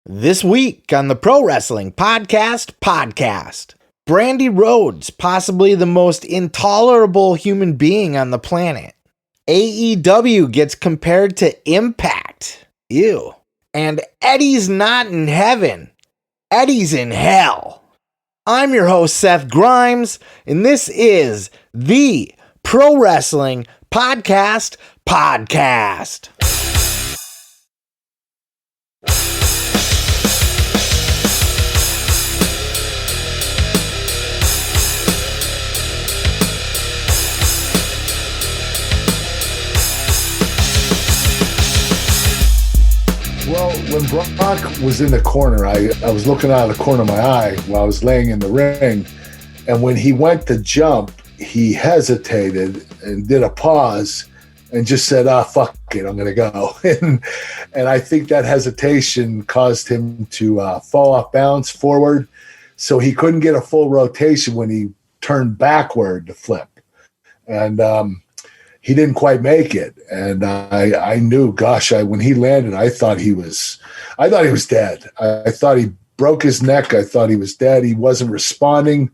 This week on the Pro Wrestling Podcast, Brandi Rhodes, possibly the most intolerable human being on the planet. AEW gets compared to Impact. Ew. And Eddie's not in heaven. Eddie's in hell. I'm your host, Seth Grimes, and this is the Pro Wrestling Podcast. Well, when Brock was in the corner, I was looking out of the corner of my eye while I was laying in the ring. And when he went to jump, he hesitated and did a pause and just said, fuck it, I'm going to go. And I think that hesitation caused him to fall off balance forward. So he couldn't get a full rotation when he turned backward to flip. And he didn't quite make it. And I knew, when he landed, I thought he was dead. I thought he broke his neck. I thought he was dead. He wasn't responding.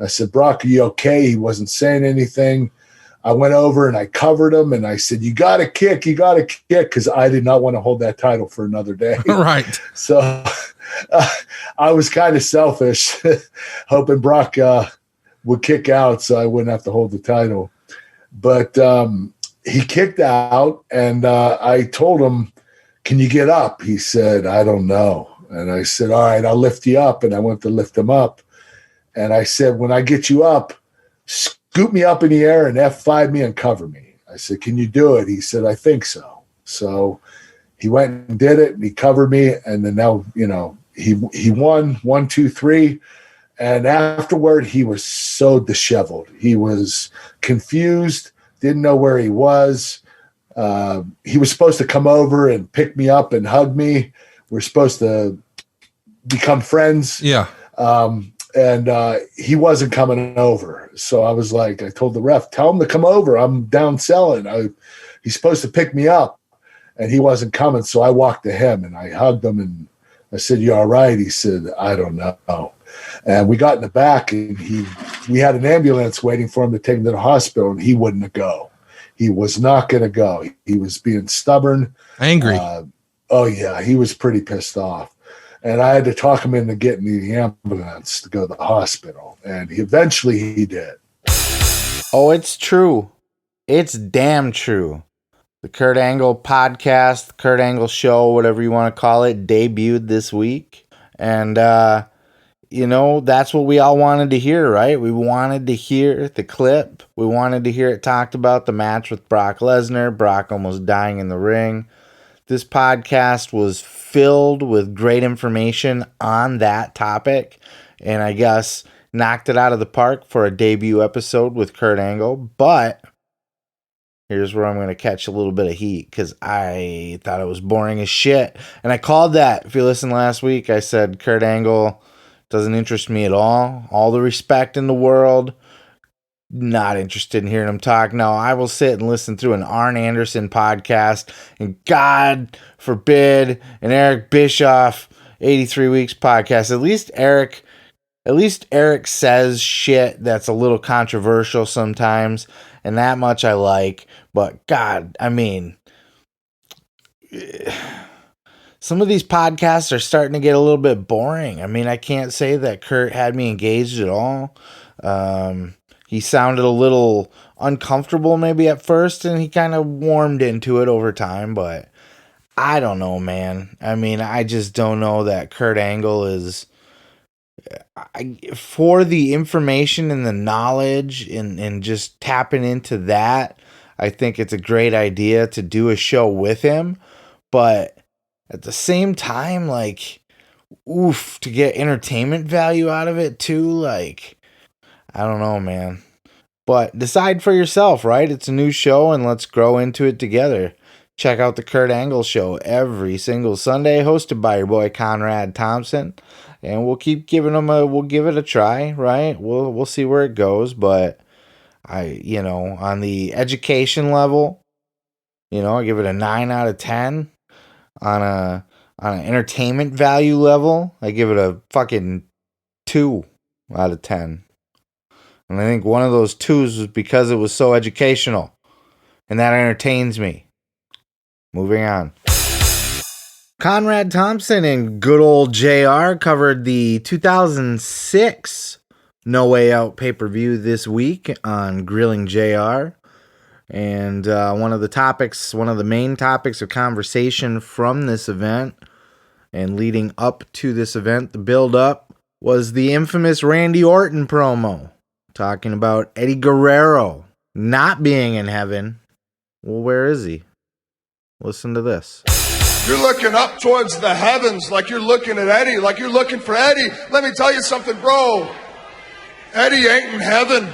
I said, Brock, are you okay? He wasn't saying anything. I went over and I covered him and I said, you got to kick, because I did not want to hold that title for another day. Right. So I was kind of selfish, hoping Brock would kick out so I wouldn't have to hold the title. But he kicked out, and I told him, can you get up? He said, I don't know. And I said, all right, I'll lift you up. And I went to lift him up. And I said, when I get you up, scoop me up in the air and F5 me and cover me. I said, can you do it? He said, I think so. So he went and did it, and he covered me. And then now, he won 1, 2, 3. And afterward, he was so disheveled. He was confused, didn't know where he was. He was supposed to come over and pick me up and hug me. We're supposed to become friends. Yeah. And he wasn't coming over. So I was like, I told the ref, tell him to come over. I'm down selling. He's supposed to pick me up. And he wasn't coming. So I walked to him and I hugged him and I said, you all right? He said, I don't know. And we got in the back, and we had an ambulance waiting for him to take him to the hospital, and he wouldn't go. He was not going to go. He was being stubborn. Angry. He was pretty pissed off. And I had to talk him into getting the ambulance to go to the hospital, and eventually he did. Oh, it's true. It's damn true. The Kurt Angle podcast, the Kurt Angle show, whatever you want to call it, debuted this week. And, that's what we all wanted to hear, right? We wanted to hear the clip. We wanted to hear it talked about, the match with Brock Lesnar, Brock almost dying in the ring. This podcast was filled with great information on that topic, and I guess knocked it out of the park for a debut episode with Kurt Angle. But here's where I'm going to catch a little bit of heat, because I thought it was boring as shit. And I called that. If you listened last week, I said Kurt Angle doesn't interest me at all. All the respect in the world. Not interested in hearing him talk. No, I will sit and listen through an Arn Anderson podcast, and God forbid an Eric Bischoff 83 Weeks podcast. At least Eric says shit that's a little controversial sometimes, and that much I like. But God, some of these podcasts are starting to get a little bit boring. I can't say that Kurt had me engaged at all. He sounded a little uncomfortable maybe at first, and he kind of warmed into it over time, but I don't know, man. I just don't know that Kurt Angle is... for the information and the knowledge and just tapping into that, I think it's a great idea to do a show with him. But at the same time, to get entertainment value out of it too, I don't know, man. But decide for yourself, right? It's a new show, and let's grow into it together. Check out the Kurt Angle Show every single Sunday, hosted by your boy Conrad Thompson. And we'll keep giving them we'll give it a try, right? We'll see where it goes. But on the education level, I give it a 9 out of 10. On on an entertainment value level, I give it a fucking 2 out of 10. And I think one of those 2s was because it was so educational. And that entertains me. Moving on. Conrad Thompson and good old JR covered the 2006 No Way Out pay-per-view this week on Grilling JR. And one of the main topics of conversation from this event and leading up to this event, the build-up, was the infamous Randy Orton promo, talking about Eddie Guerrero not being in heaven. Well, where is he? Listen to this. You're looking up towards the heavens like you're looking at Eddie, like you're looking for Eddie. Let me tell you something, bro. Eddie ain't in heaven.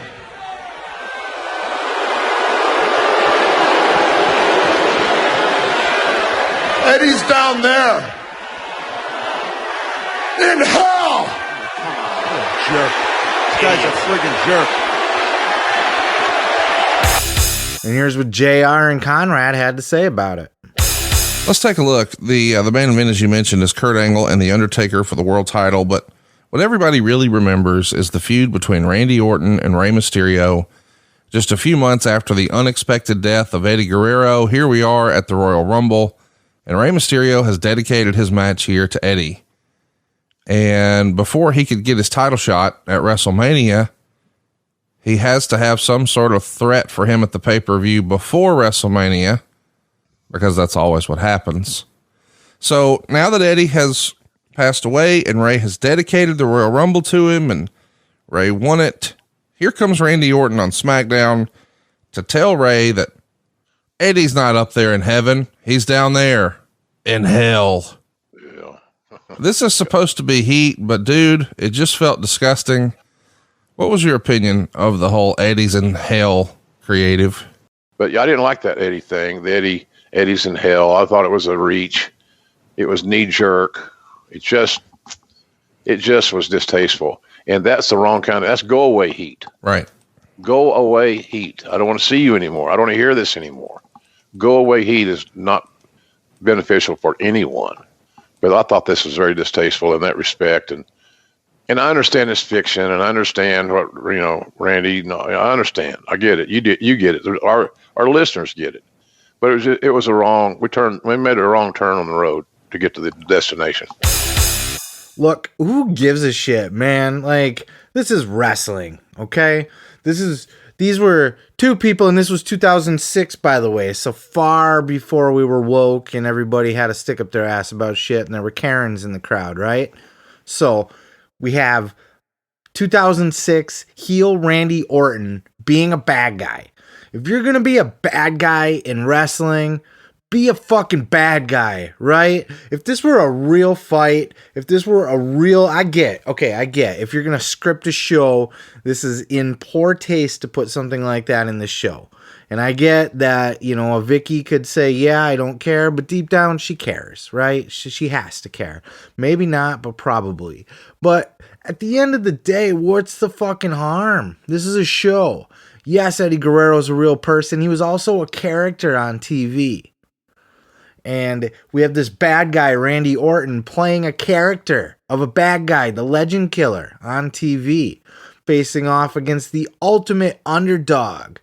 Eddie's down there. In hell. Oh, jerk. This guy's a friggin' jerk. And here's what JR and Conrad had to say about it. Let's take a look. The main event, as you mentioned, is Kurt Angle and The Undertaker for the world title. But what everybody really remembers is the feud between Randy Orton and Rey Mysterio. Just a few months after the unexpected death of Eddie Guerrero, here we are at the Royal Rumble, and Rey Mysterio has dedicated his match here to Eddie. And before he could get his title shot at WrestleMania, he has to have some sort of threat for him at the pay-per-view before WrestleMania, because that's always what happens. So now that Eddie has passed away and Rey has dedicated the Royal Rumble to him and Rey won it, here comes Randy Orton on SmackDown to tell Rey that Eddie's not up there in heaven. He's down there in hell. Yeah. This is supposed to be heat, but dude, it just felt disgusting. What was your opinion of the whole Eddie's in hell creative? But yeah, I didn't like that Eddie thing. The Eddie's in hell. I thought it was a reach. It was knee jerk. It just was distasteful. And that's the wrong kind that's go away heat. Right. Go away heat. I don't want to see you anymore. I don't want to hear this anymore. Go away heat is not beneficial for anyone. But I thought this was very distasteful in that respect. And I understand it's fiction, and I understand what, Randy, no, I understand. I get it. You get it. Our listeners get it. But it was a wrong, we made a wrong turn on the road to get to the destination. Look, who gives a shit, man? Like, this is wrestling, okay? These were two people, and this was 2006, by the way, so far before we were woke and everybody had to stick up their ass about shit, and there were Karens in the crowd, right? So we have 2006 heel Randy Orton being a bad guy. If you're going to be a bad guy in wrestling, be a fucking bad guy, right? If this were a real fight, I get. If you're going to script a show, this is in poor taste to put something like that in the show. And I get that, a Vicky could say, yeah, I don't care, but deep down she cares, right? She has to care. Maybe not, but probably. But at the end of the day, what's the fucking harm? This is a show. Yes, Eddie Guerrero's a real person. He was also a character on TV. And we have this bad guy, Randy Orton, playing a character of a bad guy, the Legend Killer, on TV, facing off against the ultimate underdog,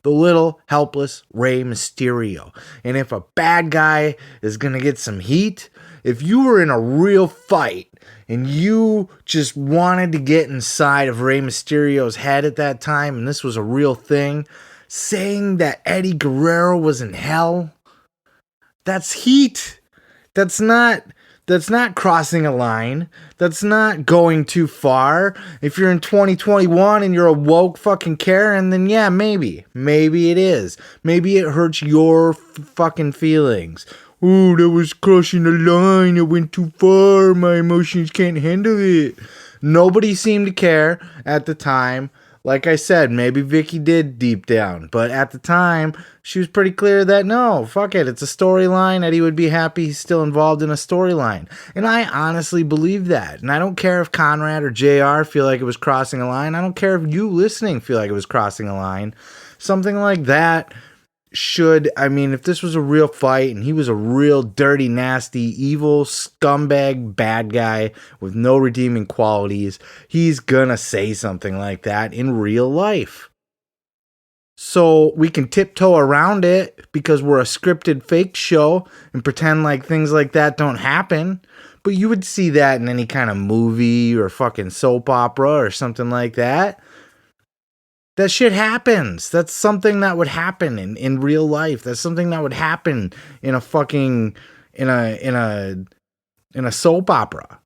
the little helpless Rey Mysterio. And if a bad guy is going to get some heat, if you were in a real fight and you just wanted to get inside of Rey Mysterio's head at that time, and this was a real thing, saying that Eddie Guerrero was in hell, that's heat. That's not crossing a line. That's not going too far. If you're in 2021 and you're a woke fucking Karen, then yeah, maybe it is. Maybe it hurts your fucking feelings. Ooh, that was crossing the line. It went too far. My emotions can't handle it. Nobody seemed to care at the time. Like I said, maybe Vicky did deep down, but at the time, she was pretty clear that no, fuck it, it's a storyline. Eddie would be happy he's still involved in a storyline. And I honestly believe that. And I don't care if Conrad or JR feel like it was crossing a line. I don't care if you listening feel like it was crossing a line. Something like that if this was a real fight and he was a real dirty, nasty, evil, scumbag, bad guy with no redeeming qualities, he's gonna say something like that in real life. So we can tiptoe around it because we're a scripted fake show and pretend like things like that don't happen. But you would see that in any kind of movie or fucking soap opera or something like that. That shit happens. That's something that would happen in real life. That's something that would happen in a fucking in a soap opera.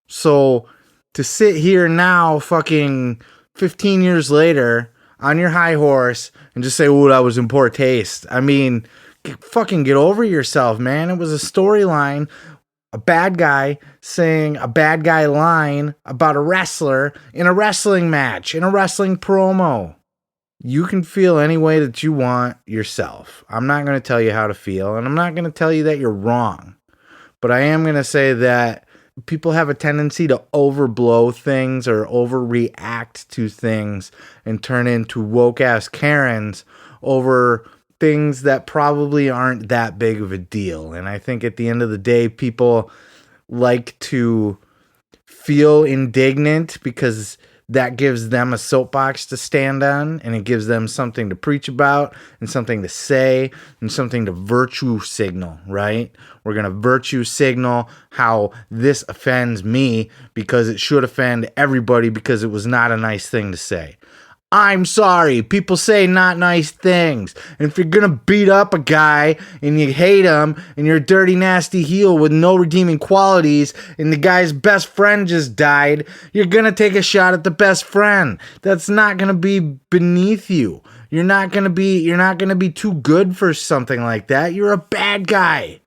So to sit here now, fucking 15 years later, on your high horse and just say, "Oh, that was in poor taste." I mean, fucking get over yourself, man. It was a storyline. A bad guy saying a bad guy line about a wrestler in a wrestling match, in a wrestling promo. You can feel any way that you want yourself. I'm not going to tell you how to feel, and I'm not going to tell you that you're wrong. But I am going to say that people have a tendency to overblow things or overreact to things and turn into woke-ass Karens over things that probably aren't that big of a deal. And I think at the end of the day, people like to feel indignant because that gives them a soapbox to stand on, and it gives them something to preach about and something to say and something to virtue signal, right? We're going to virtue signal how this offends me because it should offend everybody because it was not a nice thing to say. I'm sorry. People say not nice things. And if you're going to beat up a guy and you hate him and you're a dirty, nasty heel with no redeeming qualities and the guy's best friend just died, you're going to take a shot at the best friend. That's not going to be beneath you. You're not going to be too good for something like that. You're a bad guy.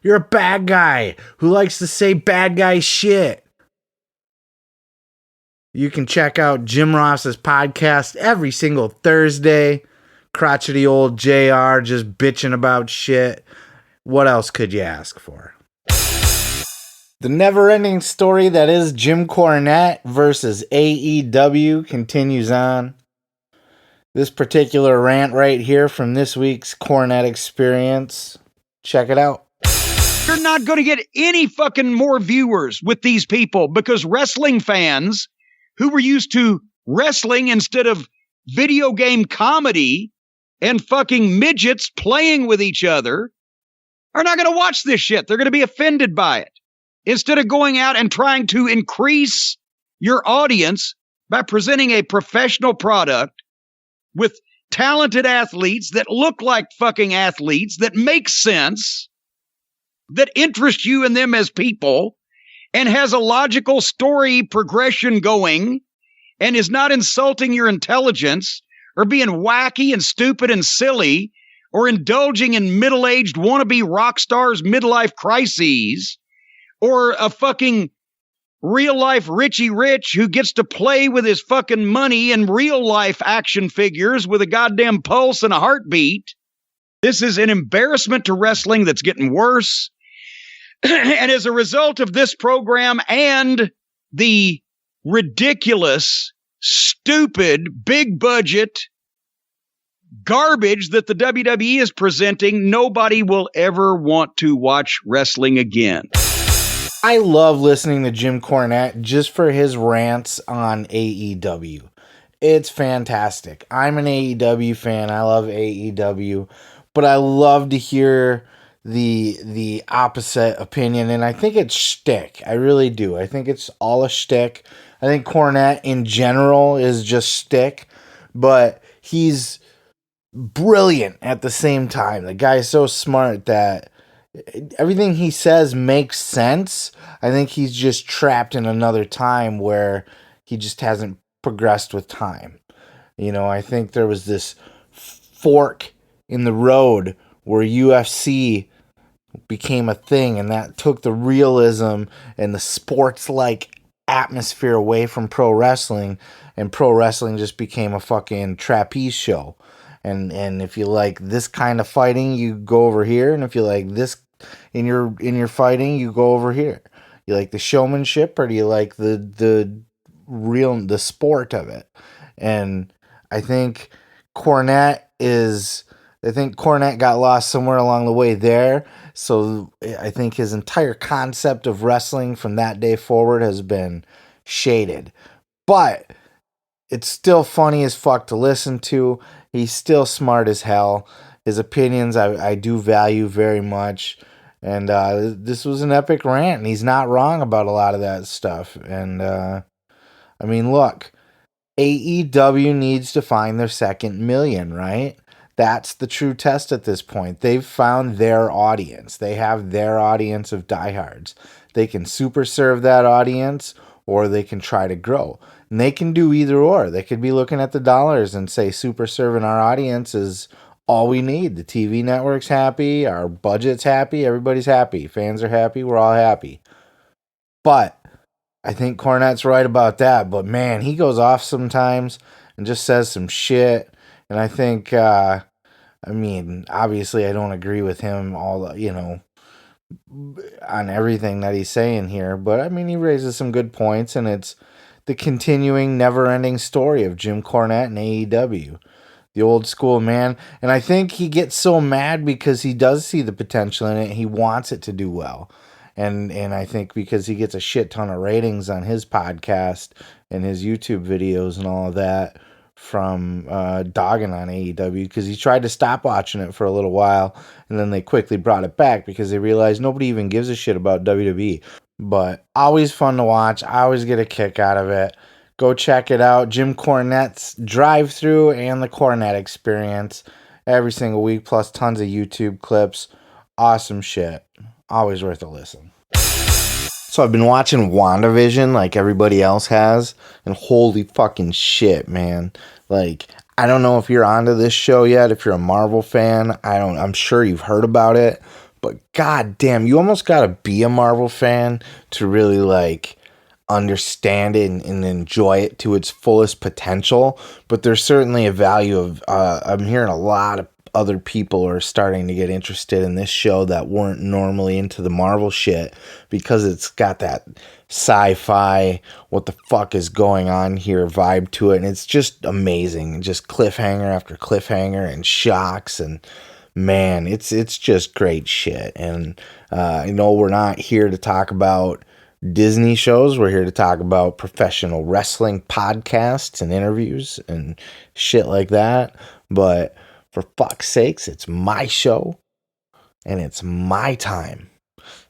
You're a bad guy who likes to say bad guy shit. You can check out Jim Ross's podcast every single Thursday. Crotchety old JR just bitching about shit. What else could you ask for? The never-ending story that is Jim Cornette versus AEW continues on. This particular rant right here from this week's Cornette experience. Check it out. You're not going to get any fucking more viewers with these people because wrestling fans who were used to wrestling instead of video game comedy and fucking midgets playing with each other are not going to watch this shit. They're going to be offended by it. Instead of going out and trying to increase your audience by presenting a professional product with talented athletes that look like fucking athletes, that make sense, that interest you in them as people, and has a logical story progression going, and is not insulting your intelligence or being wacky and stupid and silly or indulging in middle-aged wannabe rock stars' midlife crises, or a fucking real-life Richie Rich who gets to play with his fucking money in real-life action figures with a goddamn pulse and a heartbeat. This is an embarrassment to wrestling that's getting worse. And as a result of this program and the ridiculous, stupid, big budget garbage that the WWE is presenting, nobody will ever want to watch wrestling again. I love listening to Jim Cornette just for his rants on AEW. It's fantastic. I'm an AEW fan. I love AEW, but I love to hear the opposite opinion, and I think it's shtick. I really do. I think it's all a shtick. I think Cornette in general is just shtick, but he's brilliant at the same time. The guy is so smart that everything he says makes sense. I think he's just trapped in another time where he just hasn't progressed with time. You know, I think there was this fork in the road where UFC became a thing, and that took the realism and the sports-like atmosphere away from pro wrestling, and pro wrestling just became a fucking trapeze show. And if you like this kind of fighting, you go over here, and if you like this in your fighting, you go over here. You like the showmanship, or do you like the sport of it? And I think Cornette is I think Cornette got lost somewhere along the way there. So I think his entire concept of wrestling from that day forward has been shaded. But it's still funny as fuck to listen to. He's still smart as hell. His opinions I do value very much. And this was an epic rant, and he's not wrong about a lot of that stuff. And I mean, look, AEW needs to find their second million, right? That's the true test at this point. They've found their audience. They have their audience of diehards. They can super serve that audience, or they can try to grow. And they can do either or. They could be looking at the dollars and say super serving our audience is all we need. The TV network's happy, our budget's happy, everybody's happy. Fans are happy, we're all happy. But I think Cornette's right about that. But man, he goes off sometimes and just says some shit. And I think, I mean, obviously I don't agree with him all, on everything that he's saying here, but I mean, he raises some good points, and it's the continuing never-ending story of Jim Cornette and AEW. The old school man. And I think he gets so mad because he does see the potential in it. He wants it to do well. And I think because he gets a shit ton of ratings on his podcast and his YouTube videos and all of that from dogging on AEW, because he tried to stop watching it for a little while, and then they quickly brought it back because they realized nobody even gives a shit about WWE. But always fun to watch. I always get a kick out of it. Go check it out. Jim Cornette's Drive-Thru and the Cornette Experience every single week, plus tons of YouTube clips. Awesome shit. Always worth a listen. So I've been watching WandaVision like everybody else has, and holy fucking shit, man. Like, I don't know if you're onto this show yet, if you're a Marvel fan. I'm sure you've heard about it, but god damn, you almost gotta be a Marvel fan to really like understand it and enjoy it to its fullest potential. But there's certainly a value of I'm hearing a lot of other people are starting to get interested in this show that weren't normally into the Marvel shit, because it's got that sci-fi, what the fuck is going on here vibe to it, and it's just amazing. Just cliffhanger after cliffhanger and shocks, and man, it's just great shit. And I know we're not here to talk about Disney shows. We're here to talk about professional wrestling podcasts and interviews and shit like that. But for fuck's sakes, it's my show, and it's my time,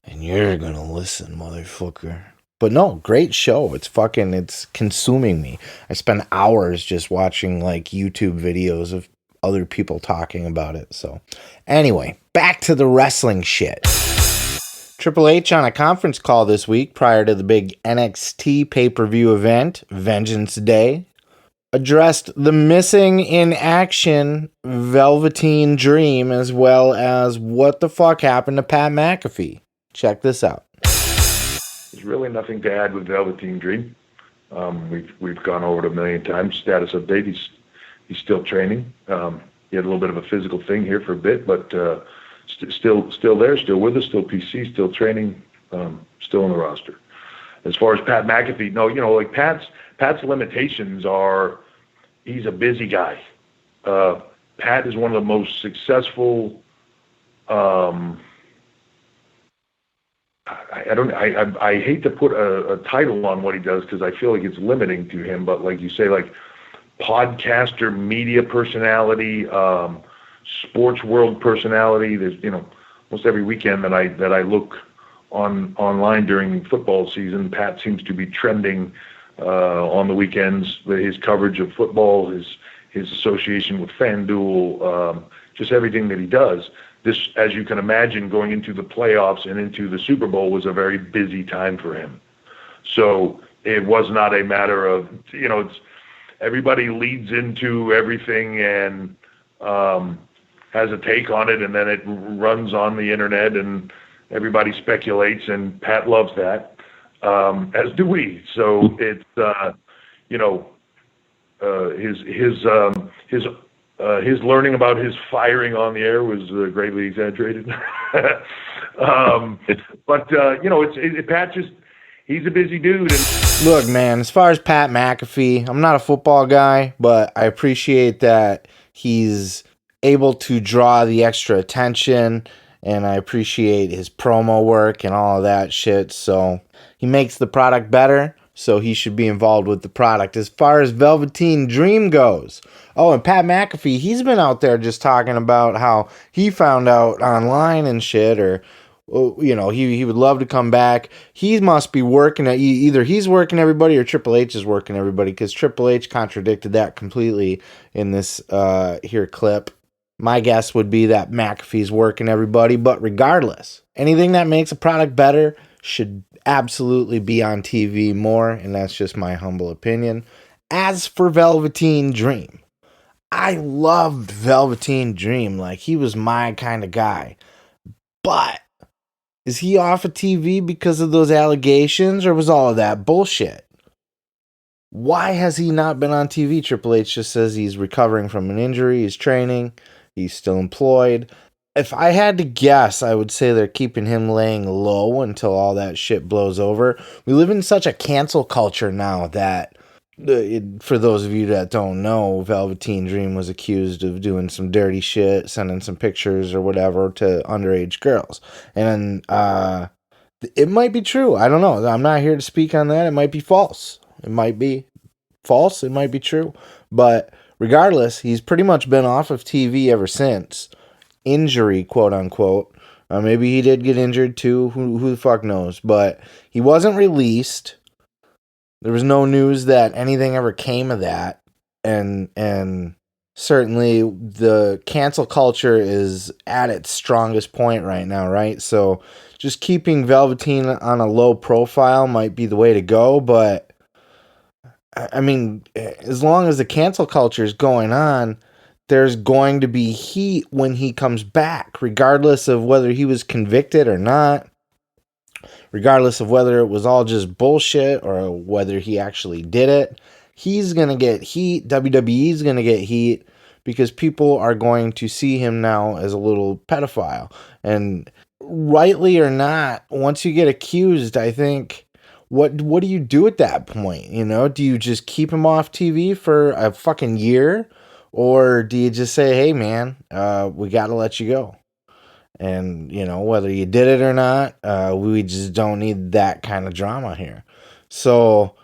and you're gonna listen, motherfucker. But no, great show. It's consuming me. I spend hours just watching like YouTube videos of other people talking about it. So anyway, back to the wrestling shit. Triple H on a conference call this week prior to the big NXT pay-per-view event, Vengeance Day, addressed the missing in action Velveteen Dream, as well as what the fuck happened to Pat McAfee. Check this out. There's really nothing to add with Velveteen Dream. We've gone over it a million times. Status update: he's still training. He had a little bit of a physical thing here for a bit, but still there, still with us, still PC, still training, still on the roster. As far as Pat McAfee, no, like Pat's limitations are he's a busy guy. Pat is one of the most successful. I hate to put a title on what he does because I feel like it's limiting to him. But like you say, like podcaster, media personality, sports world personality. There's almost every weekend that I look online during football season, Pat seems to be trending on the weekends. His coverage of football, his association with FanDuel, just everything that he does. This, as you can imagine, going into the playoffs and into the Super Bowl was a very busy time for him. So it was not a matter of, it's everybody leads into everything and has a take on it, and then it runs on the internet and everybody speculates, and Pat loves that, as do we. So it's his learning about his firing on the air was greatly exaggerated. But Pat he's a busy dude. And look, man, as far as Pat McAfee, I'm not a football guy, but I appreciate that he's able to draw the extra attention, and I appreciate his promo work and all of that shit. So he makes the product better, so he should be involved with the product. As far as Velveteen Dream goes, oh, and Pat McAfee, he's been out there just talking about how he found out online and shit, or you know, he would love to come back. He must be working at, either he's working everybody or Triple H is working everybody, because Triple H contradicted that completely in this here clip. My guess would be that McAfee's working everybody, but regardless, anything that makes a product better should absolutely be on TV more, and that's just my humble opinion. As for Velveteen Dream, I loved Velveteen Dream. Like, he was my kind of guy. But is he off of TV because of those allegations, or was all of that bullshit? Why has he not been on TV? Triple H just says he's recovering from an injury, he's training, he's still employed. If I had to guess, I would say they're keeping him laying low until all that shit blows over. We live in such a cancel culture now that, for those of you that don't know, Velveteen Dream was accused of doing some dirty shit, sending some pictures or whatever to underage girls. And it might be true. I don't know. I'm not here to speak on that. It might be false. It might be false. It might be true. But regardless, he's pretty much been off of TV ever since. Injury, quote unquote. Maybe he did get injured too. Who the fuck knows? But he wasn't released. There was no news that anything ever came of that. And certainly the cancel culture is at its strongest point right now, right? So just keeping Velveteen on a low profile might be the way to go. But I mean, as long as the cancel culture is going on, there's going to be heat when he comes back, regardless of whether he was convicted or not, regardless of whether it was all just bullshit or whether he actually did it. He's going to get heat. WWE's going to get heat because people are going to see him now as a little pedophile. And rightly or not, once you get accused, I think, what do you do at that point? You know, do you just keep him off TV for a fucking year? Or do you just say, hey, man, we got to let you go? And, you know, whether you did it or not, we just don't need that kind of drama here. So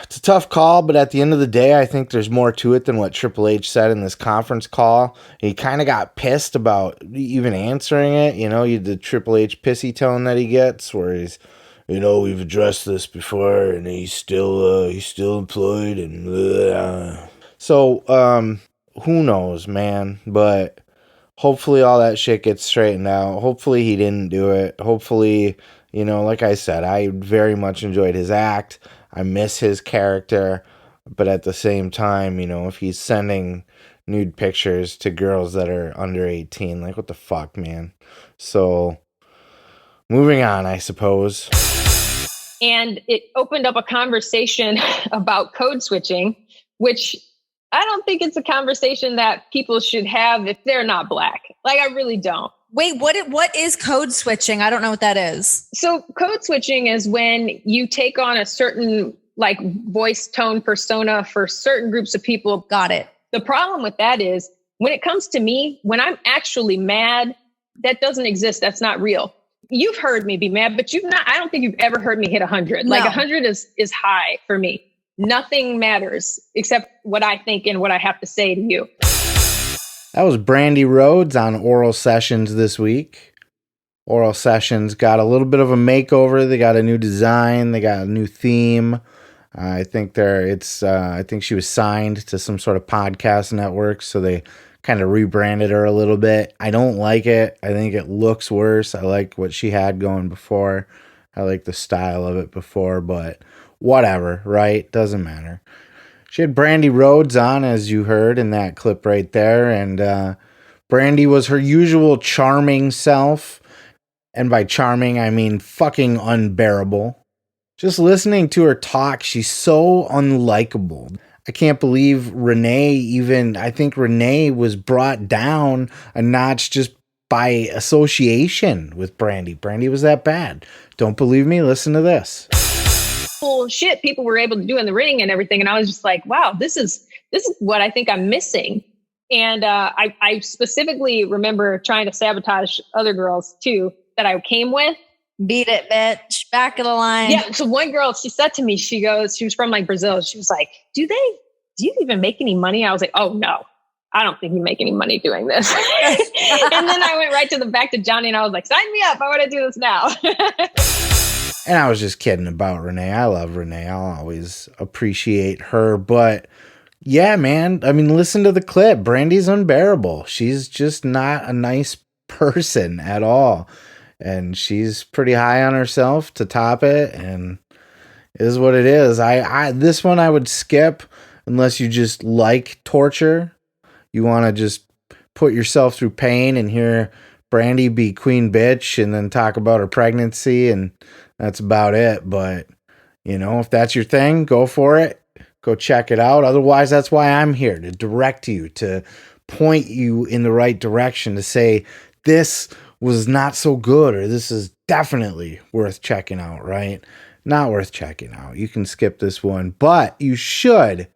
it's a tough call, but at the end of the day, I think there's more to it than what Triple H said in this conference call. He kind of got pissed about even answering it. You know, the Triple H pissy tone that he gets, where he's, you know, we've addressed this before, and he's still employed, and so who knows, man? But hopefully all that shit gets straightened out. Hopefully he didn't do it. Hopefully, you know, like I said, I very much enjoyed his act. I miss his character. But at the same time, you know, if he's sending nude pictures to girls that are under 18, like, what the fuck, man? So, moving on, I suppose. And it opened up a conversation about code switching, which I don't think it's a conversation that people should have if they're not Black. Like, I really don't. Wait, what is code switching? I don't know what that is. So code switching is when you take on a certain like voice tone persona for certain groups of people. Got it. The problem with that is when it comes to me, when I'm actually mad, that doesn't exist. That's not real. You've heard me be mad, but I don't think you've ever heard me hit 100. No. Like 100 is high for me. Nothing matters except what I think and what I have to say to you. That was Brandi Rhodes on Oral Sessions this week. Oral Sessions got a little bit of a makeover. They got a new design. They got a new theme. I think I think she was signed to some sort of podcast network, so they kind of rebranded her a little bit. I don't like it. I think it looks worse. I like what she had going before. I like the style of it before, but whatever, right? Doesn't matter. She had Brandi Rhodes on, as you heard in that clip right there, and Brandi was her usual charming self, and by charming, I mean fucking unbearable. Just listening to her talk, she's so unlikable. I can't believe I think Renee was brought down a notch just by association with Brandi. Brandi was that bad. Don't believe me? Listen to this. Shit people were able to do in the ring and everything. And I was just like, wow, this is what I think I'm missing. And I specifically remember trying to sabotage other girls too that I came with. Beat it, bitch. Back of the line. Yeah. So one girl, she said to me, she was from like Brazil. She was like, do you even make any money? I was like, oh no, I don't think you make any money doing this. And then I went right to back to Johnny and I was like, sign me up. I want to do this now. And I was just kidding about Renee. I love Renee. I'll always appreciate her. But yeah, man, I mean, listen to the clip. Brandi's unbearable. She's just not a nice person at all. And she's pretty high on herself to top it. And it is what it is. This one I would skip unless you just like torture. You want to just put yourself through pain and hear Brandi be queen bitch and then talk about her pregnancy, and that's about it. But, you know, if that's your thing, go for it. Go check it out. Otherwise, that's why I'm here, to direct you, to point you in the right direction, to say this was not so good or this is definitely worth checking out, right? Not worth checking out. You can skip this one, but you should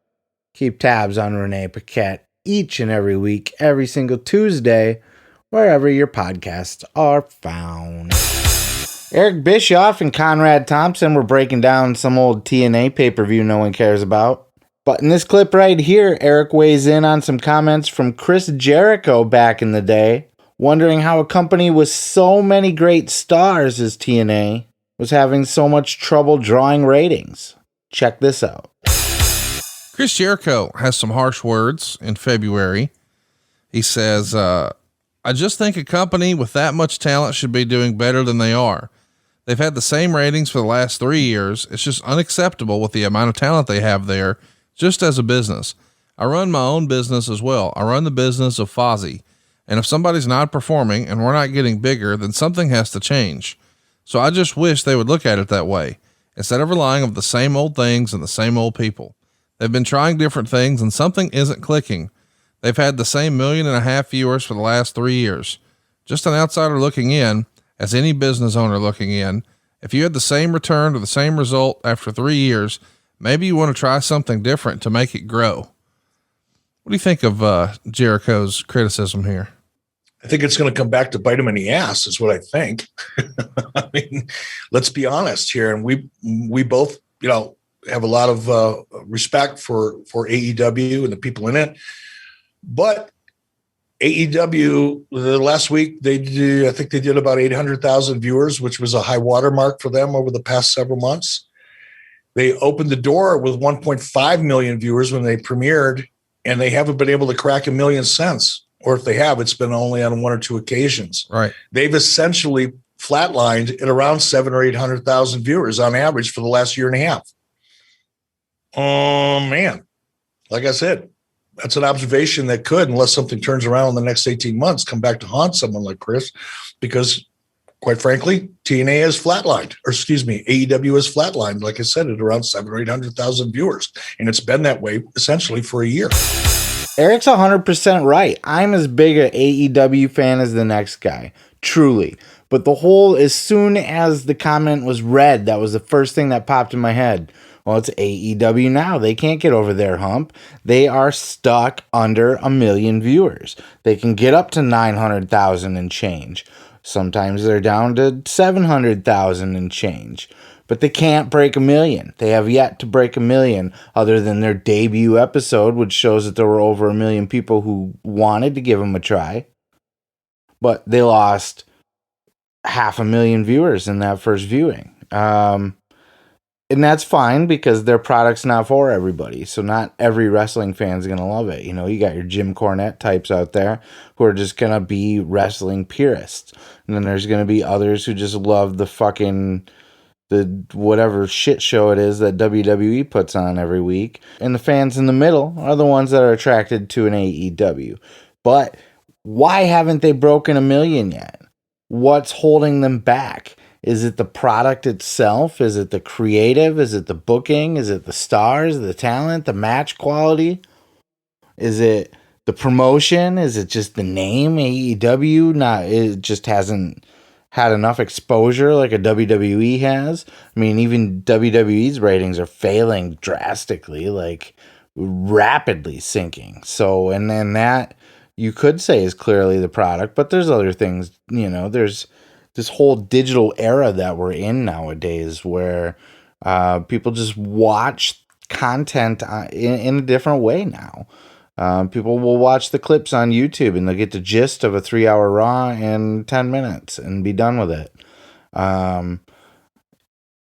keep tabs on Renee Paquette each and every week, every single Tuesday, wherever your podcasts are found. Eric Bischoff and Conrad Thompson were breaking down some old TNA pay-per-view no one cares about. But in this clip right here, Eric weighs in on some comments from Chris Jericho back in the day, wondering how a company with so many great stars as TNA was having so much trouble drawing ratings. Check this out. Chris Jericho has some harsh words in February. He says, I just think a company with that much talent should be doing better than they are. They've had the same ratings for the last 3 years. It's just unacceptable with the amount of talent they have there, just as a business. I run my own business as well. I run the business of Fozzy. And if somebody's not performing and we're not getting bigger, then something has to change. So I just wish they would look at it that way, instead of relying on the same old things and the same old people. They've been trying different things and something isn't clicking. They've had the same 1.5 million viewers for the last 3 years. Just an outsider looking in, as any business owner looking in, if you had the same return or the same result after 3 years, maybe you want to try something different to make it grow. What do you think of Jericho's criticism here? I think it's going to come back to bite him in the ass, is what I think. I mean, let's be honest here. And we both, you know, have a lot of respect for AEW and the people in it. But AEW, the last week, I think they did about 800,000 viewers, which was a high watermark for them over the past several months. They opened the door with 1.5 million viewers when they premiered, and they haven't been able to crack 1 million since. Or if they have, it's been only on 1 or 2 occasions. Right. They've essentially flatlined at around 700,000 or 800,000 viewers on average for the last 1.5 years. Oh, man. Like I said, that's an observation that could, unless something turns around in the next 18 months, come back to haunt someone like Chris, because quite frankly, TNA has flatlined, or excuse me, AEW has flatlined, like I said, at around 700,000 or 800,000 viewers. And it's been that way essentially for a year. Eric's 100% right. I'm as big an AEW fan as the next guy, truly. But the whole, as soon as the comment was read, that was the first thing that popped in my head. Well, it's AEW now. They can't get over their hump. They are stuck under 1 million viewers. They can get up to 900,000 and change. Sometimes they're down to 700,000 and change. But they can't break 1 million. They have yet to break 1 million, other than their debut episode, which shows that there were over 1 million people who wanted to give them a try. But they lost 500,000 viewers in that first viewing. And that's fine, because their product's not for everybody. So not every wrestling fan's going to love it. You know, you got your Jim Cornette types out there who are just going to be wrestling purists. And then there's going to be others who just love the whatever shit show it is that WWE puts on every week. And the fans in the middle are the ones that are attracted to an AEW. But why haven't they broken 1 million yet? What's holding them back? Is it the product itself? Is it the creative? Is it the booking? Is it the stars, the talent, the match quality? Is it the promotion? Is it just the name AEW? It just hasn't had enough exposure like a WWE has. I mean, even WWE's ratings are failing drastically, like rapidly sinking. So, and then that you could say is clearly the product, but there's other things, there's this whole digital era that we're in nowadays where people just watch content in a different way now. People will watch the clips on YouTube and they'll get the gist of a 3-hour Raw in 10 minutes and be done with it.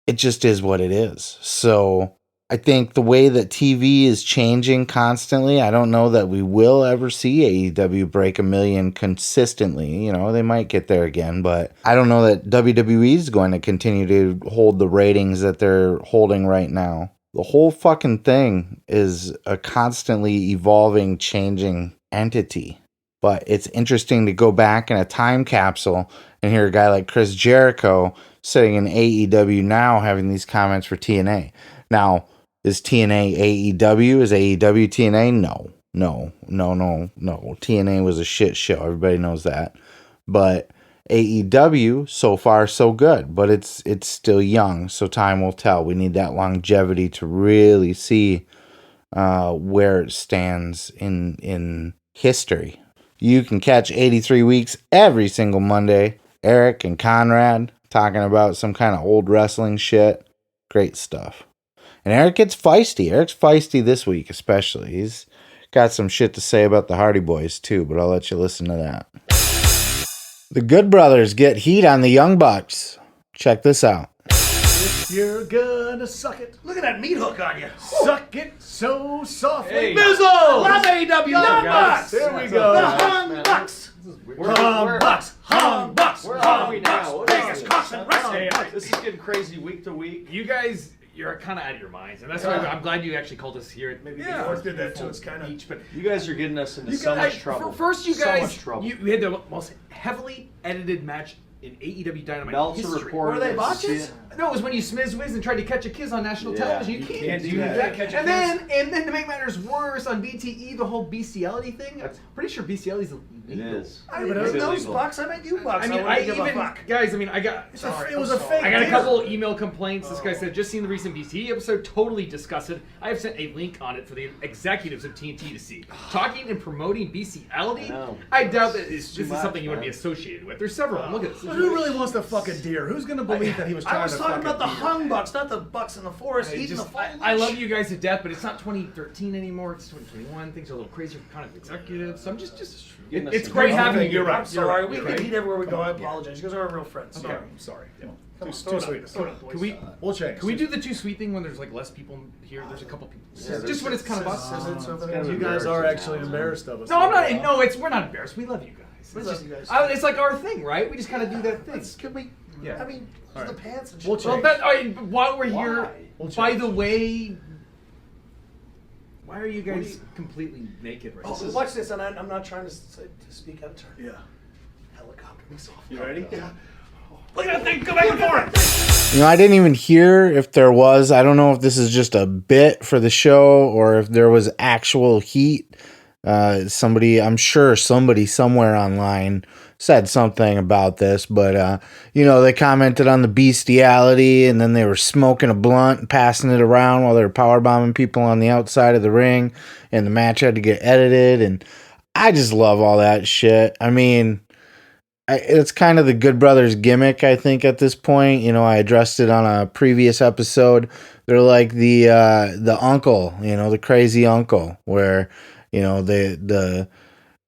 It just is what it is. So I think the way that TV is changing constantly, I don't know that we will ever see AEW break 1 million consistently. They might get there again, but I don't know that WWE is going to continue to hold the ratings that they're holding right now. The whole fucking thing is a constantly evolving, changing entity. But it's interesting to go back in a time capsule and hear a guy like Chris Jericho sitting in AEW now having these comments for TNA. Now, is TNA AEW? Is AEW TNA? No. TNA was a shit show. Everybody knows that. But AEW, so far, so good. But it's still young, so time will tell. We need that longevity to really see where it stands in history. You can catch 83 Weeks every single Monday. Eric and Conrad talking about some kind of old wrestling shit. Great stuff. And Eric gets feisty. Eric's feisty this week especially. He's got some shit to say about the Hardy Boys too, but I'll let you listen to that. The Good Brothers get heat on the Young Bucks. Check this out. If you're gonna suck it, look at that meat hook on you. Suck it so softly. Mizzle! Love AEW. Young Bucks! There we go. The Hung Bucks. Hung Bucks. Where are we now? Vegas Caution Wrestling. This is getting crazy week to week. You guys, you're kind of out of your minds, and that's why I'm glad you actually called us here. Maybe Forrest did that to us, kind of. But you guys are getting us into so much trouble. First, you guys, so much trouble. you had the most heavily edited match in AEW Dynamite Meltzer history. reported. Were they botches? No, it was when you smiz-whiz and tried to catch a kiss on national television. You can't do that. And then to make matters worse, on BTE, the whole bestiality thing. I'm pretty sure bestiality is illegal. It is. I mean, those Bucks. I meant you Bucks. I mean, guys. I mean, I got. It was a fake. I got a couple email complaints. This guy said, just seen the recent BTE episode, totally disgusted. I have sent a link on it for the executives of TNT to see. Talking and promoting bestiality? I doubt that this is something you want to be associated with. There's several. Look at this. Who really wants to fuck a deer? Who's going to believe that he was trying to fuck a deer? I was talking about the Hung Bucks, not the Bucks in the forest eating the foliage. I love you guys to death, but it's not 2013 anymore. It's 2021. Things are a little crazier for kind of executives. So I'm just it's great having you. You're right. Sorry. We compete everywhere we go. I apologize. You guys are real friends. Okay. I'm sorry. Too sweet. Can we? We'll change. Can we do the too sweet thing when there's like less people here? There's a couple people. Just when it's kind of us. You guys are actually embarrassed of us. No, I'm not. No, we're not embarrassed. We love you guys. We love you guys. It's like our thing, right? We just kind of do that thing. Could we? Yeah. I mean, the pants and shit. We'll change. While we're here, by the way, why are you guys completely naked right now? Watch this, and I'm not trying to speak out of turn. Yeah. Helicopter me soft. You ready? Yeah. Look at that thing, go back and forth. I didn't even hear if there was. I don't know if this is just a bit for the show or if there was actual heat. I'm sure somebody somewhere online said something about this, but they commented on the bestiality, and then they were smoking a blunt and passing it around while they were powerbombing people on the outside of the ring, and the match had to get edited, and I just love all that shit. I mean, it's kind of the Good Brothers gimmick, I think, at this point. I addressed it on a previous episode. They're like the uncle, the crazy uncle, where the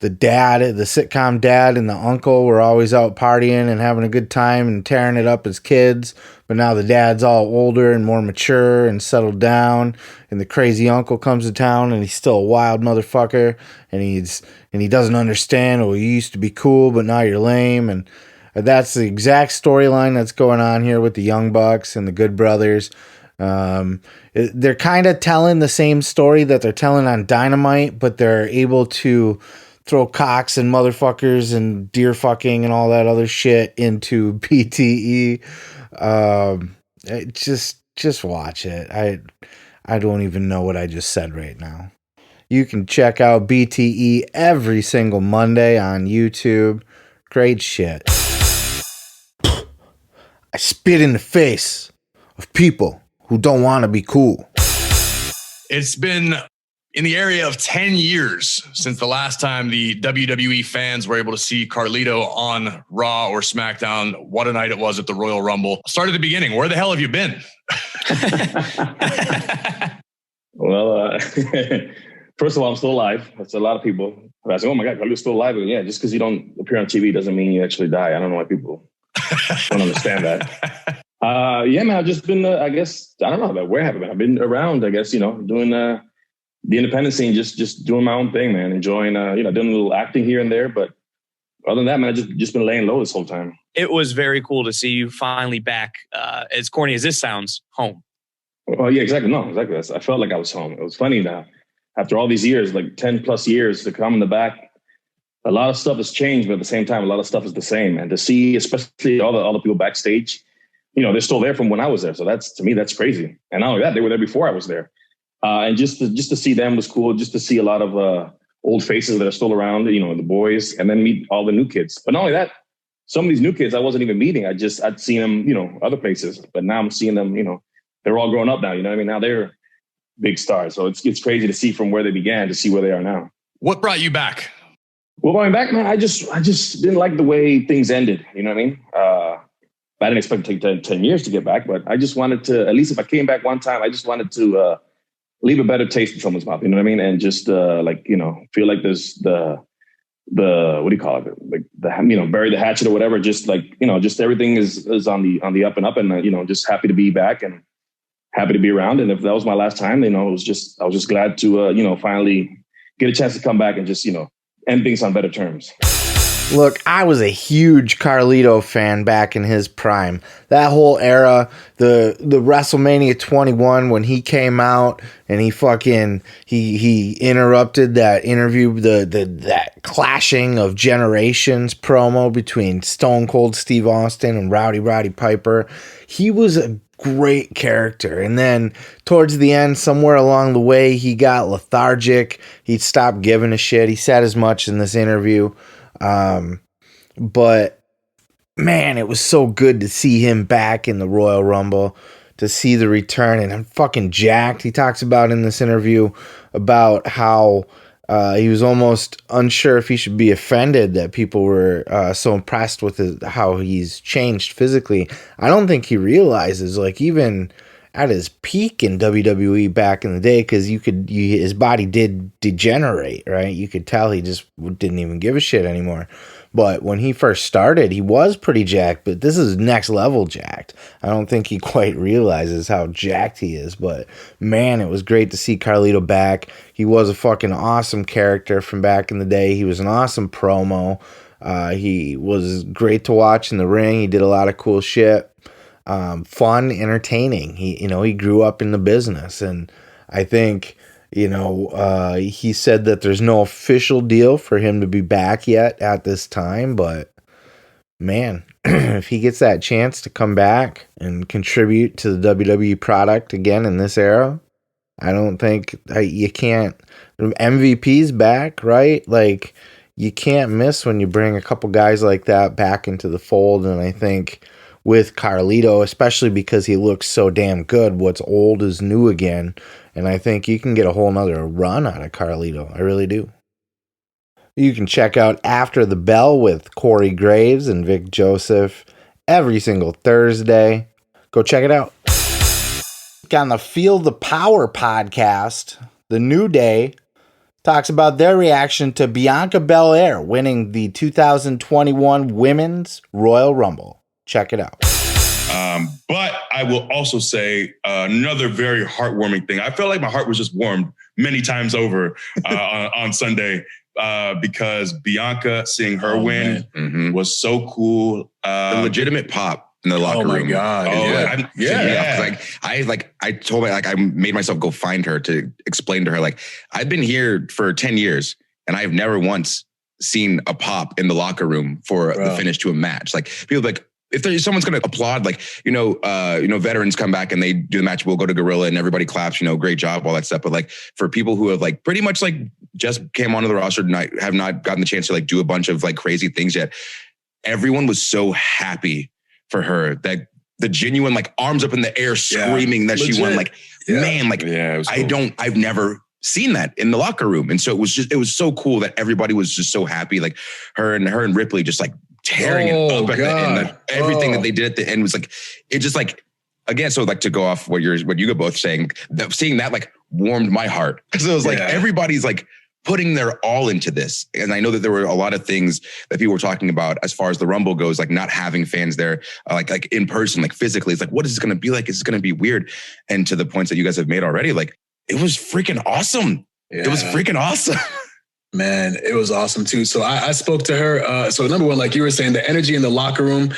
dad, the sitcom dad and the uncle were always out partying and having a good time and tearing it up as kids. But now the dad's all older and more mature and settled down, and the crazy uncle comes to town and he's still a wild motherfucker, and he doesn't understand, you used to be cool, but now you're lame. And that's the exact storyline that's going on here with the Young Bucks and the Good Brothers. They're kind of telling the same story that they're telling on Dynamite, but they're able to throw cocks and motherfuckers and deer fucking and all that other shit into BTE. Just watch it. I don't even know what I just said right now. You can check out BTE every single Monday on YouTube. Great shit. I spit in the face of people who don't want to be cool. It's been in the area of 10 years since the last time the WWE fans were able to see Carlito on Raw or SmackDown. What a night it was at the Royal Rumble. Start at the beginning. Where the hell have you been? Well, first of all, I'm still alive. That's a lot of people. I say, oh my God, Carlito's still alive. And yeah, just because you don't appear on TV doesn't mean you actually die. I don't know why people don't understand that. Yeah, man, I've just been, I guess, I don't know where have I been. I've been around, I guess, doing the independent scene, just doing my own thing, man. Enjoying, doing a little acting here and there. But other than that, man, I've just been laying low this whole time. It was very cool to see you finally back, as corny as this sounds, home. Well, yeah, exactly. No, exactly. I felt like I was home. It was funny now. After all these years, like 10 plus years, to come in the back, a lot of stuff has changed, but at the same time, a lot of stuff is the same. And to see, especially all the people backstage, they're still there from when I was there. So to me, that's crazy. And not only that, they were there before I was there. And just to see them was cool. Just to see a lot of old faces that are still around, the boys, and then meet all the new kids. But not only that, some of these new kids I wasn't even meeting. I'd seen them, other places. But now I'm seeing them, they're all grown up now. You know what I mean? Now they're big stars. So it's crazy to see from where they began to see where they are now. What brought you back? Well, going back, man, I just didn't like the way things ended. You know what I mean? I didn't expect it to take 10 years to get back, but I just wanted to, at least if I came back one time, I just wanted to leave a better taste in someone's mouth. You know what I mean? And just feel like there's the what do you call it? Like bury the hatchet or whatever. Just just everything is on the up and up, and just happy to be back and happy to be around. And if that was my last time, I was just glad to finally get a chance to come back and just end things on better terms. Look, I was a huge Carlito fan back in his prime. That whole era, the WrestleMania 21 when he came out and he interrupted that interview, that clashing of generations promo between Stone Cold Steve Austin and Roddy Piper. He was a great character. And then towards the end, somewhere along the way, he got lethargic. He stopped giving a shit. He said as much in this interview. But man, it was so good to see him back in the Royal Rumble, to see the return, and I'm fucking jacked. He talks about in this interview about how he was almost unsure if he should be offended that people were so impressed with how he's changed physically. I don't think he realizes, like, even at his peak in WWE back in the day, because his body did degenerate, right? You could tell he just didn't even give a shit anymore. But when he first started, he was pretty jacked, but this is next level jacked. I don't think he quite realizes how jacked he is, but man, it was great to see Carlito back. He was a fucking awesome character from back in the day. He was an awesome promo. He was great to watch in the ring. He did a lot of cool shit. Fun, entertaining. He grew up in the business, and I think, he said that there's no official deal for him to be back yet at this time, but man, if he gets that chance to come back and contribute to the WWE product again in this era, I don't think you can't. MVP's back, right? Like, you can't miss when you bring a couple guys like that back into the fold, and I think with Carlito, especially because he looks so damn good, what's old is new again. And I think you can get a whole nother run out of Carlito. I really do. You can check out After the Bell with Corey Graves and Vic Joseph every single Thursday. Go check it out. On the Feel the Power podcast, The New Day talks about their reaction to Bianca Belair winning the 2021 Women's Royal Rumble. Check it out. But I will also say another very heartwarming thing. I felt like my heart was just warmed many times over on Sunday because Bianca, seeing her win was so cool. The legitimate pop in the locker room. Oh my God. Oh, yeah. I told her, I made myself go find her to explain to her, like, I've been here for 10 years and I've never once seen a pop in the locker room for the finish to a match. Like, people like, if someone's going to applaud, like, veterans come back and they do the match, we'll go to Gorilla and everybody claps, great job, all that stuff. But like, for people who have like pretty much like just came onto the roster tonight, have not gotten the chance to like do a bunch of like crazy things yet, everyone was so happy for her, that the genuine like arms up in the air screaming that legit. She won. Like, man, like, it was cool. I've never seen that in the locker room. And so it was so cool that everybody was just so happy. Like her and Ripley just like tearing it up at the end. Everything that they did at the end was like, it just like, again, so like to go off what you were both saying, that seeing that like warmed my heart. Cause it was like, everybody's like putting their all into this. And I know that there were a lot of things that people were talking about as far as the Rumble goes, like not having fans there, like in person, like physically. It's like, what is this going to be like? Is it going to be weird? And to the points that you guys have made already, like it was freaking awesome. Yeah. It was freaking awesome. Man, it was awesome too. So I spoke to her. So number one, like you were saying, the energy in the locker room,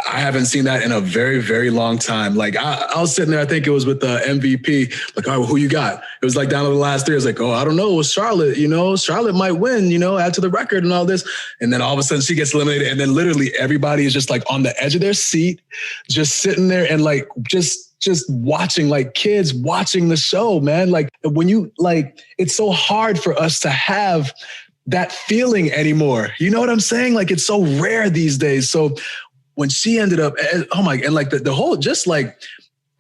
I haven't seen that in a very, very long time. Like I was sitting there, I think it was with the MVP, like, all right, well, who you got? It was like down to the last three. I was like, oh, I don't know. It was Charlotte, Charlotte might win, add to the record and all this. And then all of a sudden she gets eliminated. And then literally everybody is just like on the edge of their seat, just sitting there and like, just watching, like kids watching the show, man. Like when you it's so hard for us to have that feeling anymore. You know what I'm saying? Like it's so rare these days. So when she ended up, and like the whole, just like,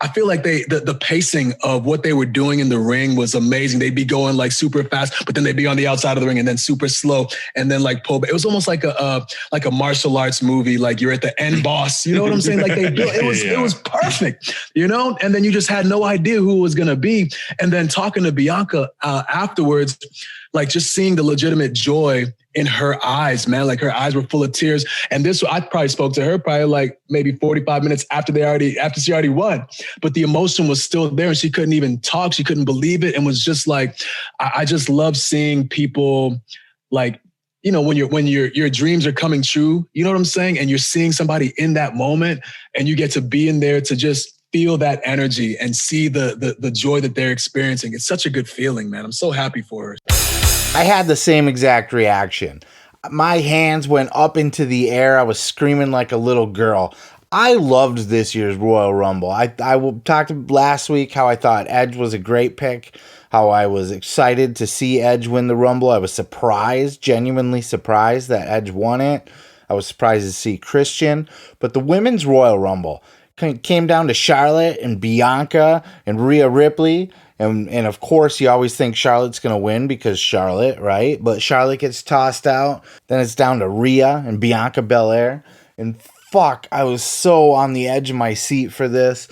I feel like the pacing of what they were doing in the ring was amazing. They'd be going like super fast, but then they'd be on the outside of the ring and then super slow and then like pull. It was almost like a martial arts movie. Like you're at the end boss. You know what I'm saying? Like it was perfect. And then you just had no idea who it was gonna be. And then talking to Bianca afterwards, like just seeing the legitimate joy in her eyes, man. Like her eyes were full of tears. And I probably spoke to her probably like maybe 45 minutes after she already won. But the emotion was still there and she couldn't even talk. She couldn't believe it. And was just like, I just love seeing people like, when your dreams are coming true, you know what I'm saying? And you're seeing somebody in that moment and you get to be in there to just feel that energy and see the joy that they're experiencing. It's such a good feeling, man. I'm so happy for her. I had the same exact reaction. My hands went up into the air. I was screaming like a little girl. I loved this year's Royal Rumble. I talked last week how I thought Edge was a great pick, how I was excited to see Edge win the Rumble. I was surprised, genuinely surprised that Edge won it. I was surprised to see Christian. But the Women's Royal Rumble came down to Charlotte and Bianca and Rhea Ripley. And of course, you always think Charlotte's going to win because Charlotte, right? But Charlotte gets tossed out. Then it's down to Rhea and Bianca Belair. And fuck, I was so on the edge of my seat for this.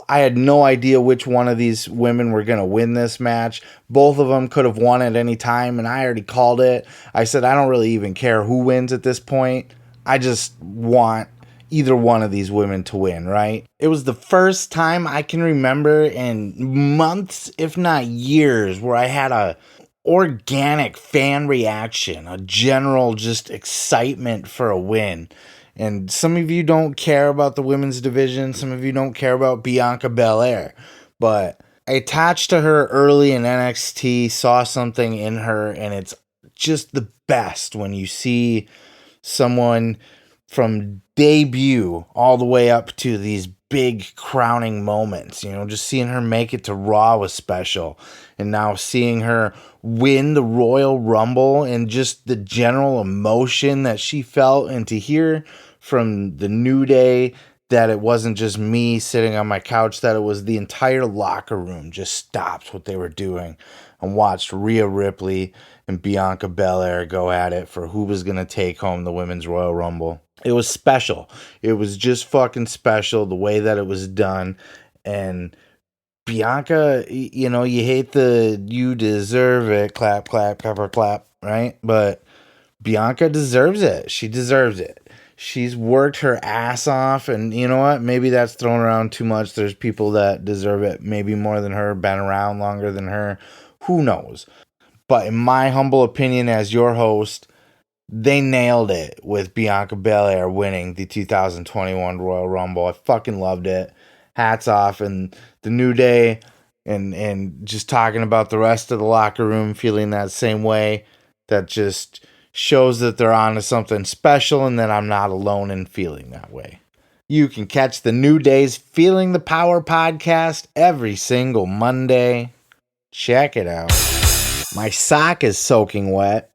I had no idea which one of these women were going to win this match. Both of them could have won at any time, and I already called it. I said, I don't really even care who wins at this point. I just want either one of these women to win, right? It was the first time I can remember in months, if not years, where I had a organic fan reaction, a general just excitement for a win. And some of you don't care about the women's division. Some of you don't care about Bianca Belair. But I attached to her early in NXT, saw something in her, and it's just the best when you see someone from debut all the way up to these big crowning moments. Just seeing her make it to Raw was special. And now seeing her win the Royal Rumble and just the general emotion that she felt, and to hear from the New Day that it wasn't just me sitting on my couch, that it was the entire locker room just stopped what they were doing and watched Rhea Ripley and Bianca Belair go at it for who was going to take home the Women's Royal Rumble. It was special. It was just fucking special the way that it was done. And Bianca, you hate the you deserve it, clap, clap, clap, clap, right? But Bianca deserves it. She deserves it. She's worked her ass off, and you know what? Maybe that's thrown around too much. There's people that deserve it maybe more than her, been around longer than her. Who knows? But in my humble opinion as your host, they nailed it with Bianca Belair winning the 2021 Royal Rumble. I fucking loved it. Hats off. And the New Day and just talking about the rest of the locker room feeling that same way, that just shows that they're on to something special and that I'm not alone in feeling that way. You can catch the New Day's Feeling the Power podcast every single Monday. Check it out. My sock is soaking wet.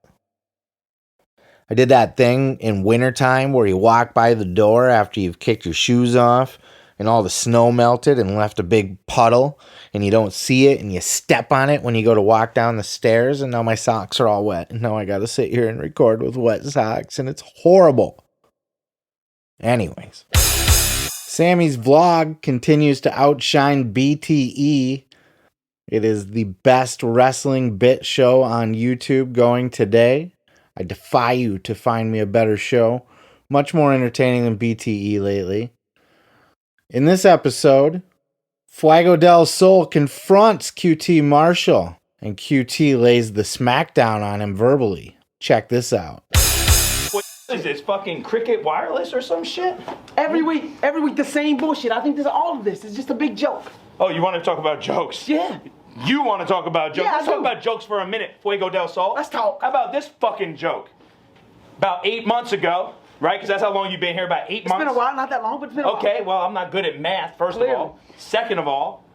I did that thing in wintertime where you walk by the door after you've kicked your shoes off and all the snow melted and left a big puddle, and you don't see it, and you step on it when you go to walk down the stairs, and now my socks are all wet, and now I got to sit here and record with wet socks, and it's horrible. Anyways, Sammy's vlog continues to outshine BTE. It is the best wrestling bit show on YouTube going today. I defy you to find me a better show. Much more entertaining than BTE lately. In this episode, Fuego del Sol confronts QT Marshall, and QT lays the smackdown on him verbally. Check this out. What is this, fucking Cricket Wireless or some shit? Every week the same bullshit. I think all of this is just a big joke. Oh, you want to talk about jokes? Yeah. You want to talk about jokes? Yeah, Let's talk about jokes for a minute, Fuego del Sol. Let's talk. How about this fucking joke? About 8 months ago, right? Because that's how long you've been here, about 8 months. It's been a while, not that long, but it's been a while. Okay, well, I'm not good at math, first of all. Second of all,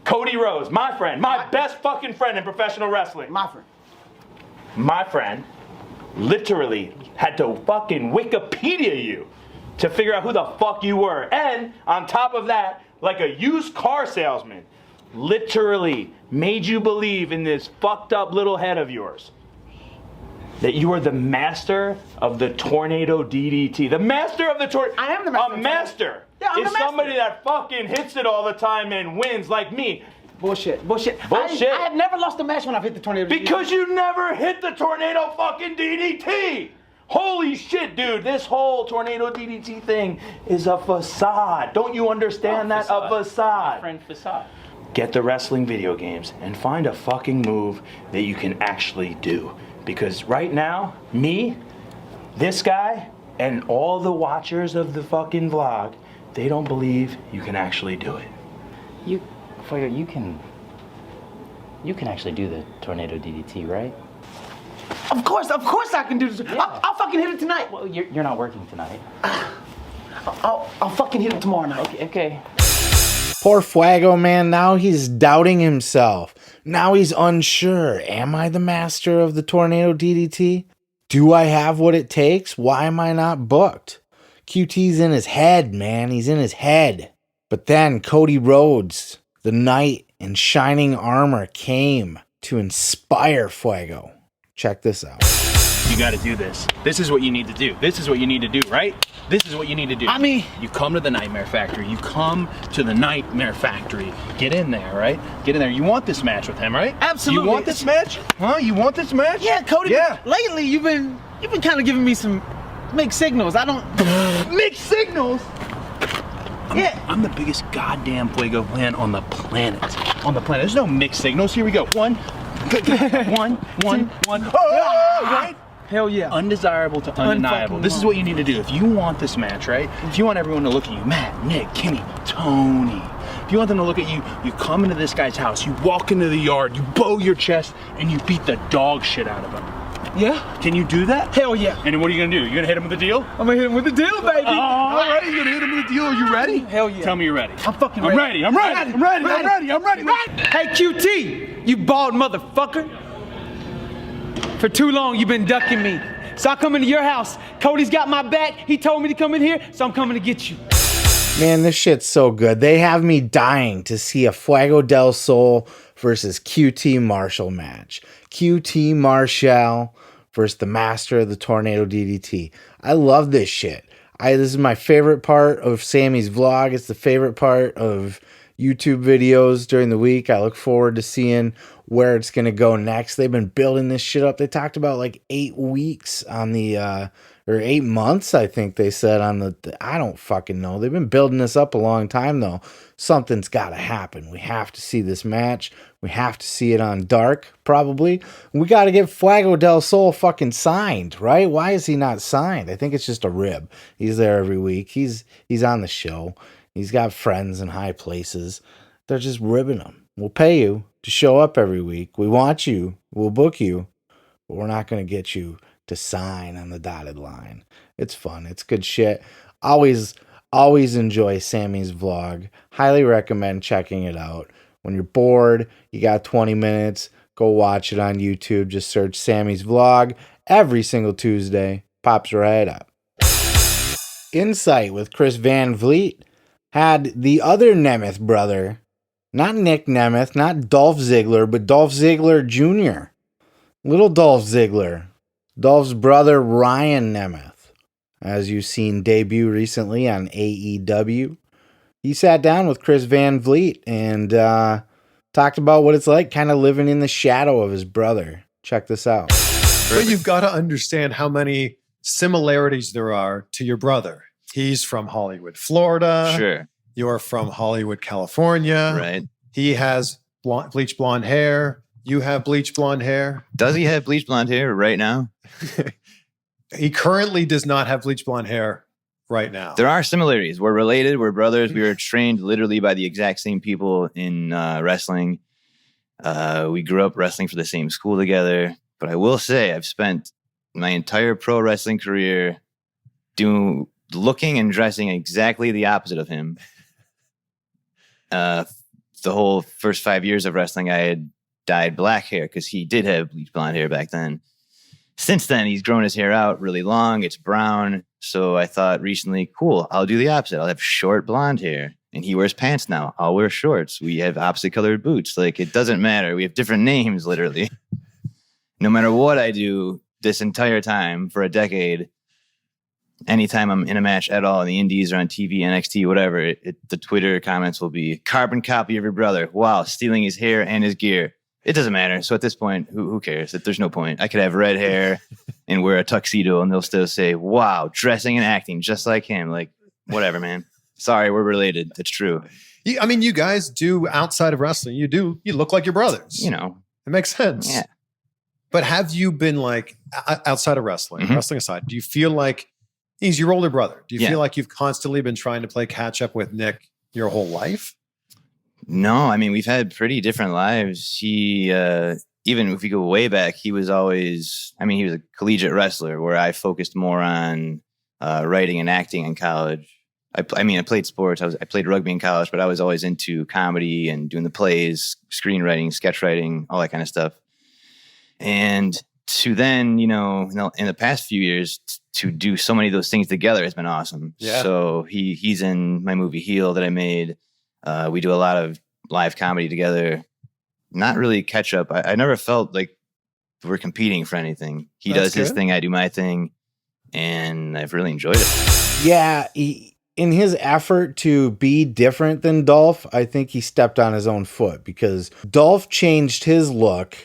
Cody Rhodes, my friend, my best fucking friend in professional wrestling. My friend literally had to fucking Wikipedia you to figure out who the fuck you were. And on top of that, like a used car salesman, literally made you believe in this fucked up little head of yours that you are the master of the tornado DDT. The master of the tornado. I am the master. A master is somebody that fucking hits it all the time and wins, like me. Bullshit. I have never lost a match when I've hit the tornado DDT. Because you never hit the tornado fucking DDT. Holy shit, dude. This whole tornado DDT thing is a facade. Don't you understand that? A facade. My friend, facade. Get the wrestling video games and find a fucking move that you can actually do. Because right now, me, this guy, and all the watchers of the fucking vlog, they don't believe you can actually do it. Fuego, you can actually do the tornado DDT, right? Of course I can do this. Yeah. I'll fucking hit it tonight. Well, you're not working tonight. I'll fucking hit it tomorrow night. Okay. Poor Fuego, man. Now he's doubting himself. Now he's unsure. Am I the master of the tornado DDT? Do I have what it takes? Why am I not booked? QT's in his head, man. He's in his head. But then Cody Rhodes, the knight in shining armor, came to inspire Fuego. Check this out. You gotta do this. This is what you need to do. This is what you need to do, right? This is what you need to do. I mean, you come to the Nightmare Factory. You come to the Nightmare Factory. Get in there, right? Get in there. You want this match with him, right? Absolutely. You want this match? Huh? You want this match? Yeah, Cody. Yeah. Lately, you've been kind of giving me some mixed signals. I don't mixed signals. I'm the biggest goddamn Fuego fan on the planet. On the planet. There's no mixed signals. Here we go. One. Oh, right? Hell yeah. Undesirable to undeniable. This is what you need to do. If you want this match, right? If you want everyone to look at you, Matt, Nick, Kenny, Tony. If you want them to look at you, you come into this guy's house, you walk into the yard, you bow your chest, and you beat the dog shit out of him. Yeah? Can you do that? Hell yeah. And then what are you gonna do? You gonna hit him with the deal? I'm gonna hit him with the deal, baby. All right, you're gonna hit him with the deal. Are you ready? Hell yeah. Tell me you're ready. I'm fucking ready. I'm ready. Hey, QT, you bald motherfucker. For too long, you've been ducking me. So I come into your house. Cody's got my back. He told me to come in here, so I'm coming to get you. Man, this shit's so good. They have me dying to see a Fuego del Sol versus QT Marshall match. QT Marshall versus the master of the tornado DDT. I love this shit. This is my favorite part of Sammy's vlog. It's the favorite part of YouTube videos during the week. I look forward to seeing where it's going to go next. They've been building this shit up. They talked about like 8 weeks on the, or 8 months, I think they said on the, I don't fucking know. They've been building this up a long time though. Something's got to happen. We have to see this match. We have to see it on Dark, probably. We got to get Fuego del Sol fucking signed, right? Why is he not signed? I think it's just a rib. He's there every week. He's on the show. He's got friends in high places. They're just ribbing him. We'll pay you to show up every week. We want you. We'll book you. But we're not going to get you to sign on the dotted line. It's fun. It's good shit. Always enjoy Sammy's vlog. Highly recommend checking it out. When you're bored, you got 20 minutes, go watch it on YouTube. Just search Sammy's vlog every single Tuesday. Pops right up. Insight with Chris Van Vliet. had the other Nemeth brother, not Nick Nemeth, not Dolph Ziggler, but Dolph Ziggler Jr., little Dolph Ziggler, Dolph's brother Ryan Nemeth, as you've seen debut recently on AEW. He sat down with Chris Van Vliet and talked about what it's like kind of living in the shadow of his brother. Check this out. But you've got to understand how many similarities there are to your brother. He's from Hollywood, Florida. Sure. You're from Hollywood, California. Right. He has bleach blonde hair. You have bleach blonde hair. Does he have bleach blonde hair right now? He currently does not have bleach blonde hair right now. There are similarities. We're related. We're brothers. We were trained literally by the exact same people in wrestling. We grew up wrestling for the same school together. But I will say I've spent my entire pro wrestling career looking and dressing exactly the opposite of him. The whole first 5 years of wrestling, I had dyed black hair because he did have bleach blonde hair back then. Since then, he's grown his hair out really long. It's brown. So I thought recently, cool, I'll do the opposite. I'll have short blonde hair. And he wears pants now. I'll wear shorts. We have opposite colored boots. Like, it doesn't matter. We have different names, literally. No matter what I do this entire time for a decade, anytime I'm in a match at all in the indies or on TV, NXT, whatever, the Twitter comments will be carbon copy of your brother. Wow, stealing his hair and his gear. It doesn't matter. So at this point, who cares? There's no point. I could have red hair and wear a tuxedo and they'll still say, wow, dressing and acting just like him. Like, whatever, man. Sorry, we're related. That's true. I mean, you guys do outside of wrestling. You look like your brothers. You know. It makes sense. Yeah. But have you been like, outside of wrestling, wrestling aside, do you feel like he's your older brother? Do you feel like you've constantly been trying to play catch up with Nick your whole life? No, I mean, we've had pretty different lives. He, even if we go way back, he was always, I mean, he was a collegiate wrestler where I focused more on writing and acting in college. I played sports. I played rugby in college, but I was always into comedy and doing the plays, screenwriting, sketch writing, all that kind of stuff. And to then, in the past few years, to do so many of those things together has been awesome. Yeah. So he's in my movie Heel that I made. We do a lot of live comedy together. Not really catch up. I never felt like we're competing for anything. He does his thing, I do my thing, and I've really enjoyed it. Yeah, in his effort to be different than Dolph, I think he stepped on his own foot because Dolph changed his look.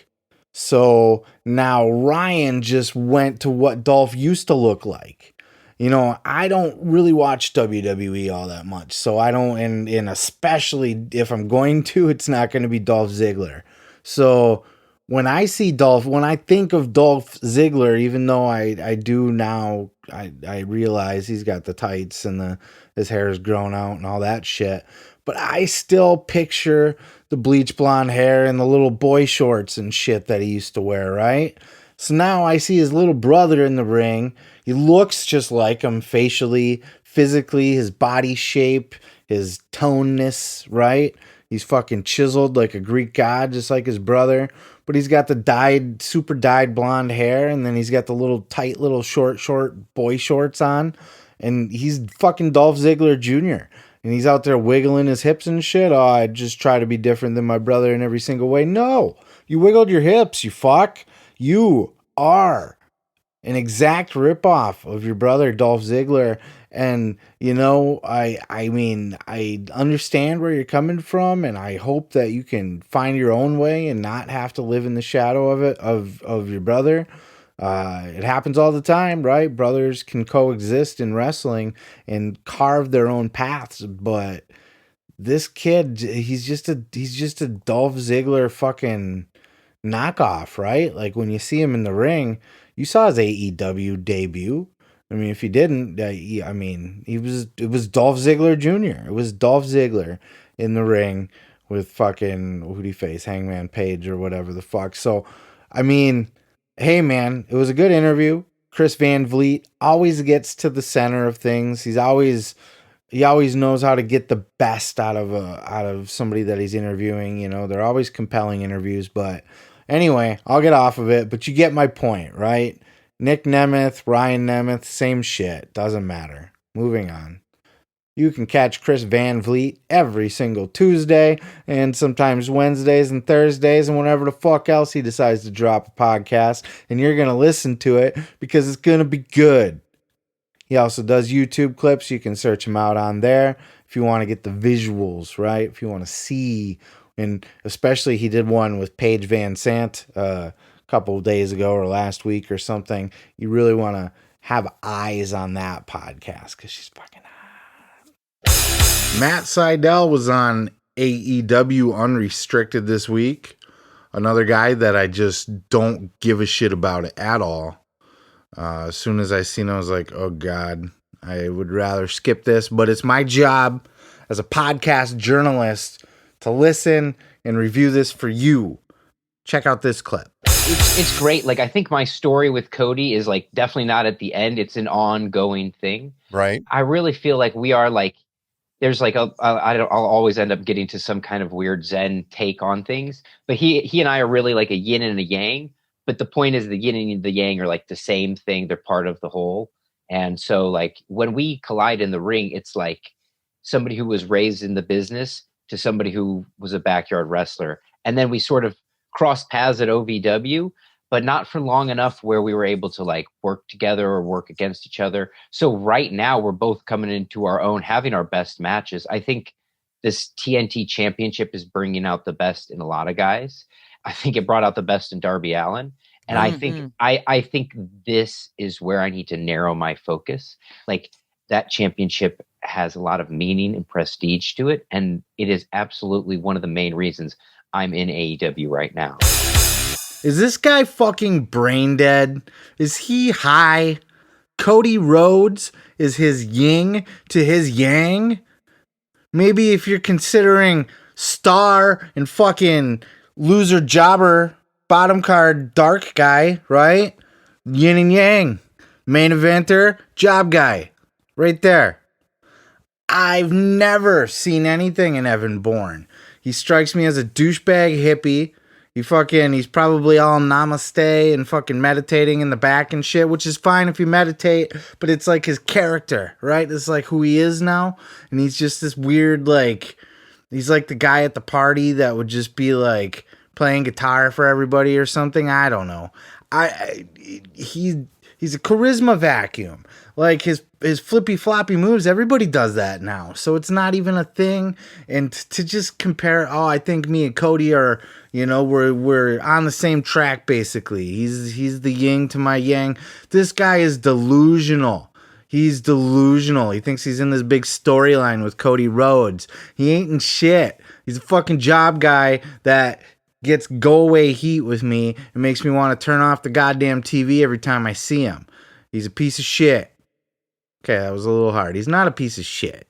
So now Ryan just went to what Dolph used to look like. I don't really watch WWE all that much. So I don't, and especially if I'm going to, it's not going to be Dolph Ziggler. So when I think of Dolph Ziggler, even though I do now, I realize he's got the tights and his hair is grown out and all that shit. But I still picture the bleach blonde hair and the little boy shorts and shit that he used to wear, right? So now I see his little brother in the ring. He looks just like him facially, physically, his body shape, his toneness, right? He's fucking chiseled like a Greek god, just like his brother. But he's got the super dyed blonde hair, and then he's got the little tight little short boy shorts on. And he's fucking Dolph Ziggler Jr., and he's out there wiggling his hips and shit. Oh, I just try to be different than my brother in every single way. No, you wiggled your hips, you fuck. You are an exact ripoff of your brother, Dolph Ziggler. And, I mean, I understand where you're coming from, and I hope that you can find your own way and not have to live in the shadow of your brother. It happens all the time, right? Brothers can coexist in wrestling and carve their own paths, but this kid, he's just a Dolph Ziggler fucking knockoff, right? Like when you see him in the ring, you saw his AEW debut. I mean, if you didn't, it was Dolph Ziggler Jr. It was Dolph Ziggler in the ring with fucking, who'd he face? Hangman Page or whatever the fuck. So, I mean, hey man, it was a good interview. Chris Van Vliet always gets to the center of things. He always knows how to get the best out of somebody that he's interviewing. They're always compelling interviews, but anyway, I'll get off of it, but you get my point, right? Nick Nemeth, Ryan Nemeth, same shit. Doesn't matter. Moving on. You can catch Chris Van Vliet every single Tuesday and sometimes Wednesdays and Thursdays and whenever the fuck else he decides to drop a podcast. And you're going to listen to it because it's going to be good. He also does YouTube clips. You can search him out on there if you want to get the visuals, right? If you want to see. And especially he did one with Paige Van Sant a couple of days ago or last week or something. You really want to have eyes on that podcast because she's fucking hot. Matt Sydal was on AEW Unrestricted this week. Another guy that I just don't give a shit about it at all. As soon as I seen it, I was like, oh God, I would rather skip this. But it's my job as a podcast journalist to listen and review this for you. Check out this clip. It's great. Like, I think my story with Cody is like definitely not at the end. It's an ongoing thing. Right. I really feel like we are like, there's like I'll always end up getting to some kind of weird Zen take on things. But he and I are really like a yin and a yang. But the point is the yin and the yang are like the same thing. They're part of the whole. And so like when we collide in the ring, it's like somebody who was raised in the business to somebody who was a backyard wrestler. And then we sort of crossed paths at OVW, but not for long enough where we were able to like work together or work against each other. So right now we're both coming into our own, having our best matches. I think this TNT championship is bringing out the best in a lot of guys. I think it brought out the best in Darby Allin. And I think this is where I need to narrow my focus. Like that championship has a lot of meaning and prestige to it. And it is absolutely one of the main reasons I'm in AEW right now. Is this guy fucking brain dead? Is he high? Cody Rhodes is his yin to his yang? Maybe if you're considering star and fucking loser jobber, bottom card dark guy, right? Yin and yang. Main eventer, job guy. Right there. I've never seen anything in Evan Bourne. He strikes me as a douchebag hippie. He's probably all namaste and fucking meditating in the back and shit, which is fine if you meditate, but it's like his character, right? It's like who he is now. And he's just this weird, like, he's like the guy at the party that would just be like playing guitar for everybody or something. I don't know. He's a charisma vacuum. Like his flippy floppy moves, everybody does that now. So it's not even a thing. And to just compare, I think me and Cody are, we're on the same track basically. He's the yin to my yang. This guy is delusional. He's delusional. He thinks he's in this big storyline with Cody Rhodes. He ain't in shit. He's a fucking job guy that gets go away heat with me and makes me want to turn off the goddamn TV every time I see him. He's a piece of shit. Okay, that was a little hard. He's not a piece of shit.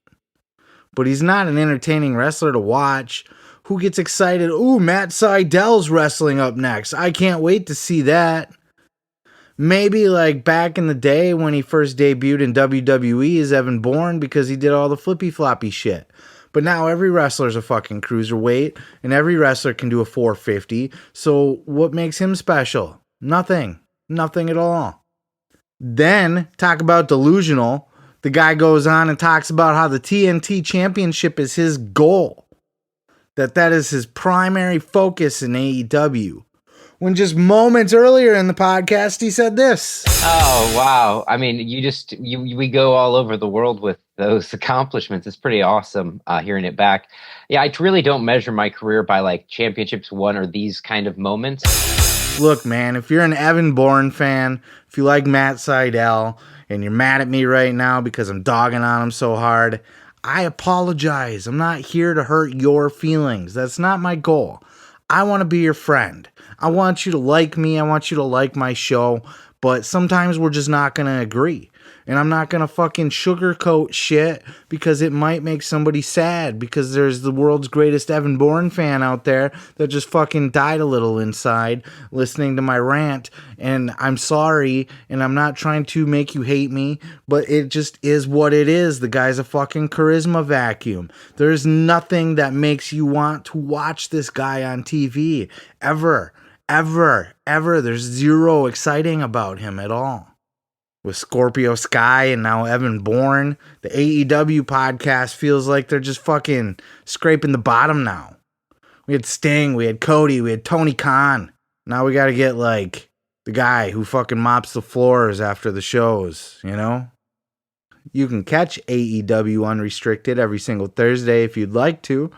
But he's not an entertaining wrestler to watch. Who gets excited? Ooh, Matt Sydal's wrestling up next. I can't wait to see that. Maybe like back in the day when he first debuted in WWE as Evan Bourne because he did all the flippy floppy shit. But now every wrestler's a fucking cruiserweight and every wrestler can do a 450. So what makes him special? Nothing. Nothing at all. Then, talk about delusional. The guy goes on and talks about how the TNT championship is his goal. That is his primary focus in AEW. When just moments earlier in the podcast, he said this. Oh, wow. I mean, we go all over the world with those accomplishments. It's pretty awesome hearing it back. Yeah, I really don't measure my career by like championships won or these kind of moments. Look, man, if you're an Evan Bourne fan, if you like Matt Sydal, and you're mad at me right now because I'm dogging on him so hard, I apologize. I'm not here to hurt your feelings. That's not my goal. I want to be your friend. I want you to like me. I want you to like my show. But sometimes we're just not going to agree. And I'm not going to fucking sugarcoat shit because it might make somebody sad because there's the world's greatest Evan Bourne fan out there that just fucking died a little inside listening to my rant. And I'm sorry, and I'm not trying to make you hate me, but it just is what it is. The guy's a fucking charisma vacuum. There's nothing that makes you want to watch this guy on TV. Ever. There's zero exciting about him at all. with Scorpio Sky and now Evan Bourne. The AEW podcast feels like they're just fucking scraping the bottom now. We had Sting, we had Cody, we had Tony Khan. Now we got to get like the guy who fucking mops the floors after the shows, you know? You can catch AEW Unrestricted every single Thursday if you'd like to.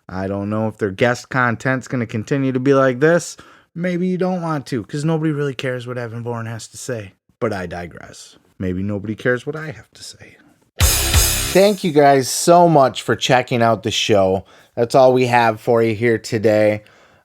I don't know if their guest content's going to continue to be like this. Maybe you don't want to, because nobody really cares what Evan Bourne has to say. But I digress. Maybe nobody cares what I have to say. Thank you guys so much for checking out the show. That's all we have for you here today.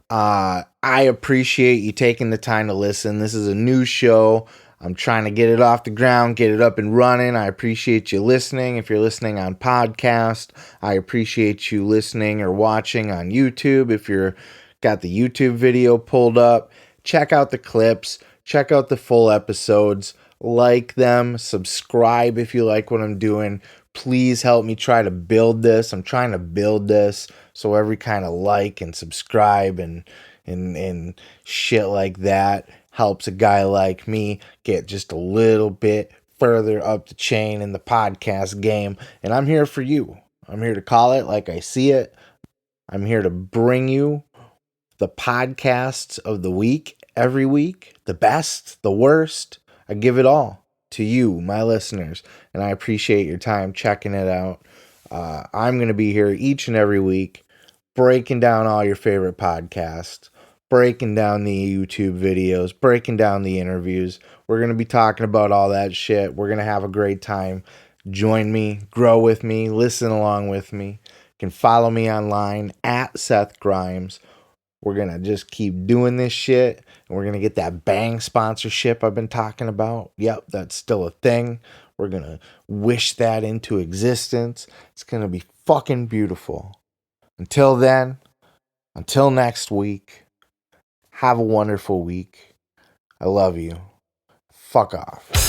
I appreciate you taking the time to listen. This is a new show. I'm trying to get it off the ground, get it up and running. I appreciate you listening. If you're listening on podcast, I appreciate you listening or watching on YouTube. If you're got the YouTube video pulled up, check out the clips, check out the full episodes, like them, subscribe if you like what I'm doing. Please help me try to build this. I'm trying to build this, so every kind of like and subscribe and shit like that helps a guy like me get just a little bit further up the chain in the podcast game. And I'm here for you. I'm here to call it like I see it. I'm here to bring you the podcasts of the week every week. The best, the worst. I give it all to you, my listeners. And I appreciate your time checking it out. I'm going to be here each and every week breaking down all your favorite podcasts, breaking down the YouTube videos, breaking down the interviews. We're going to be talking about all that shit. We're going to have a great time. Join me, grow with me, listen along with me. You can follow me online at Seth Grimes. We're going to just keep doing this shit, and we're going to get that Bang sponsorship I've been talking about. Yep, that's still a thing. We're going to wish that into existence. It's going to be fucking beautiful. Until then, until next week, have a wonderful week. I love you. Fuck off.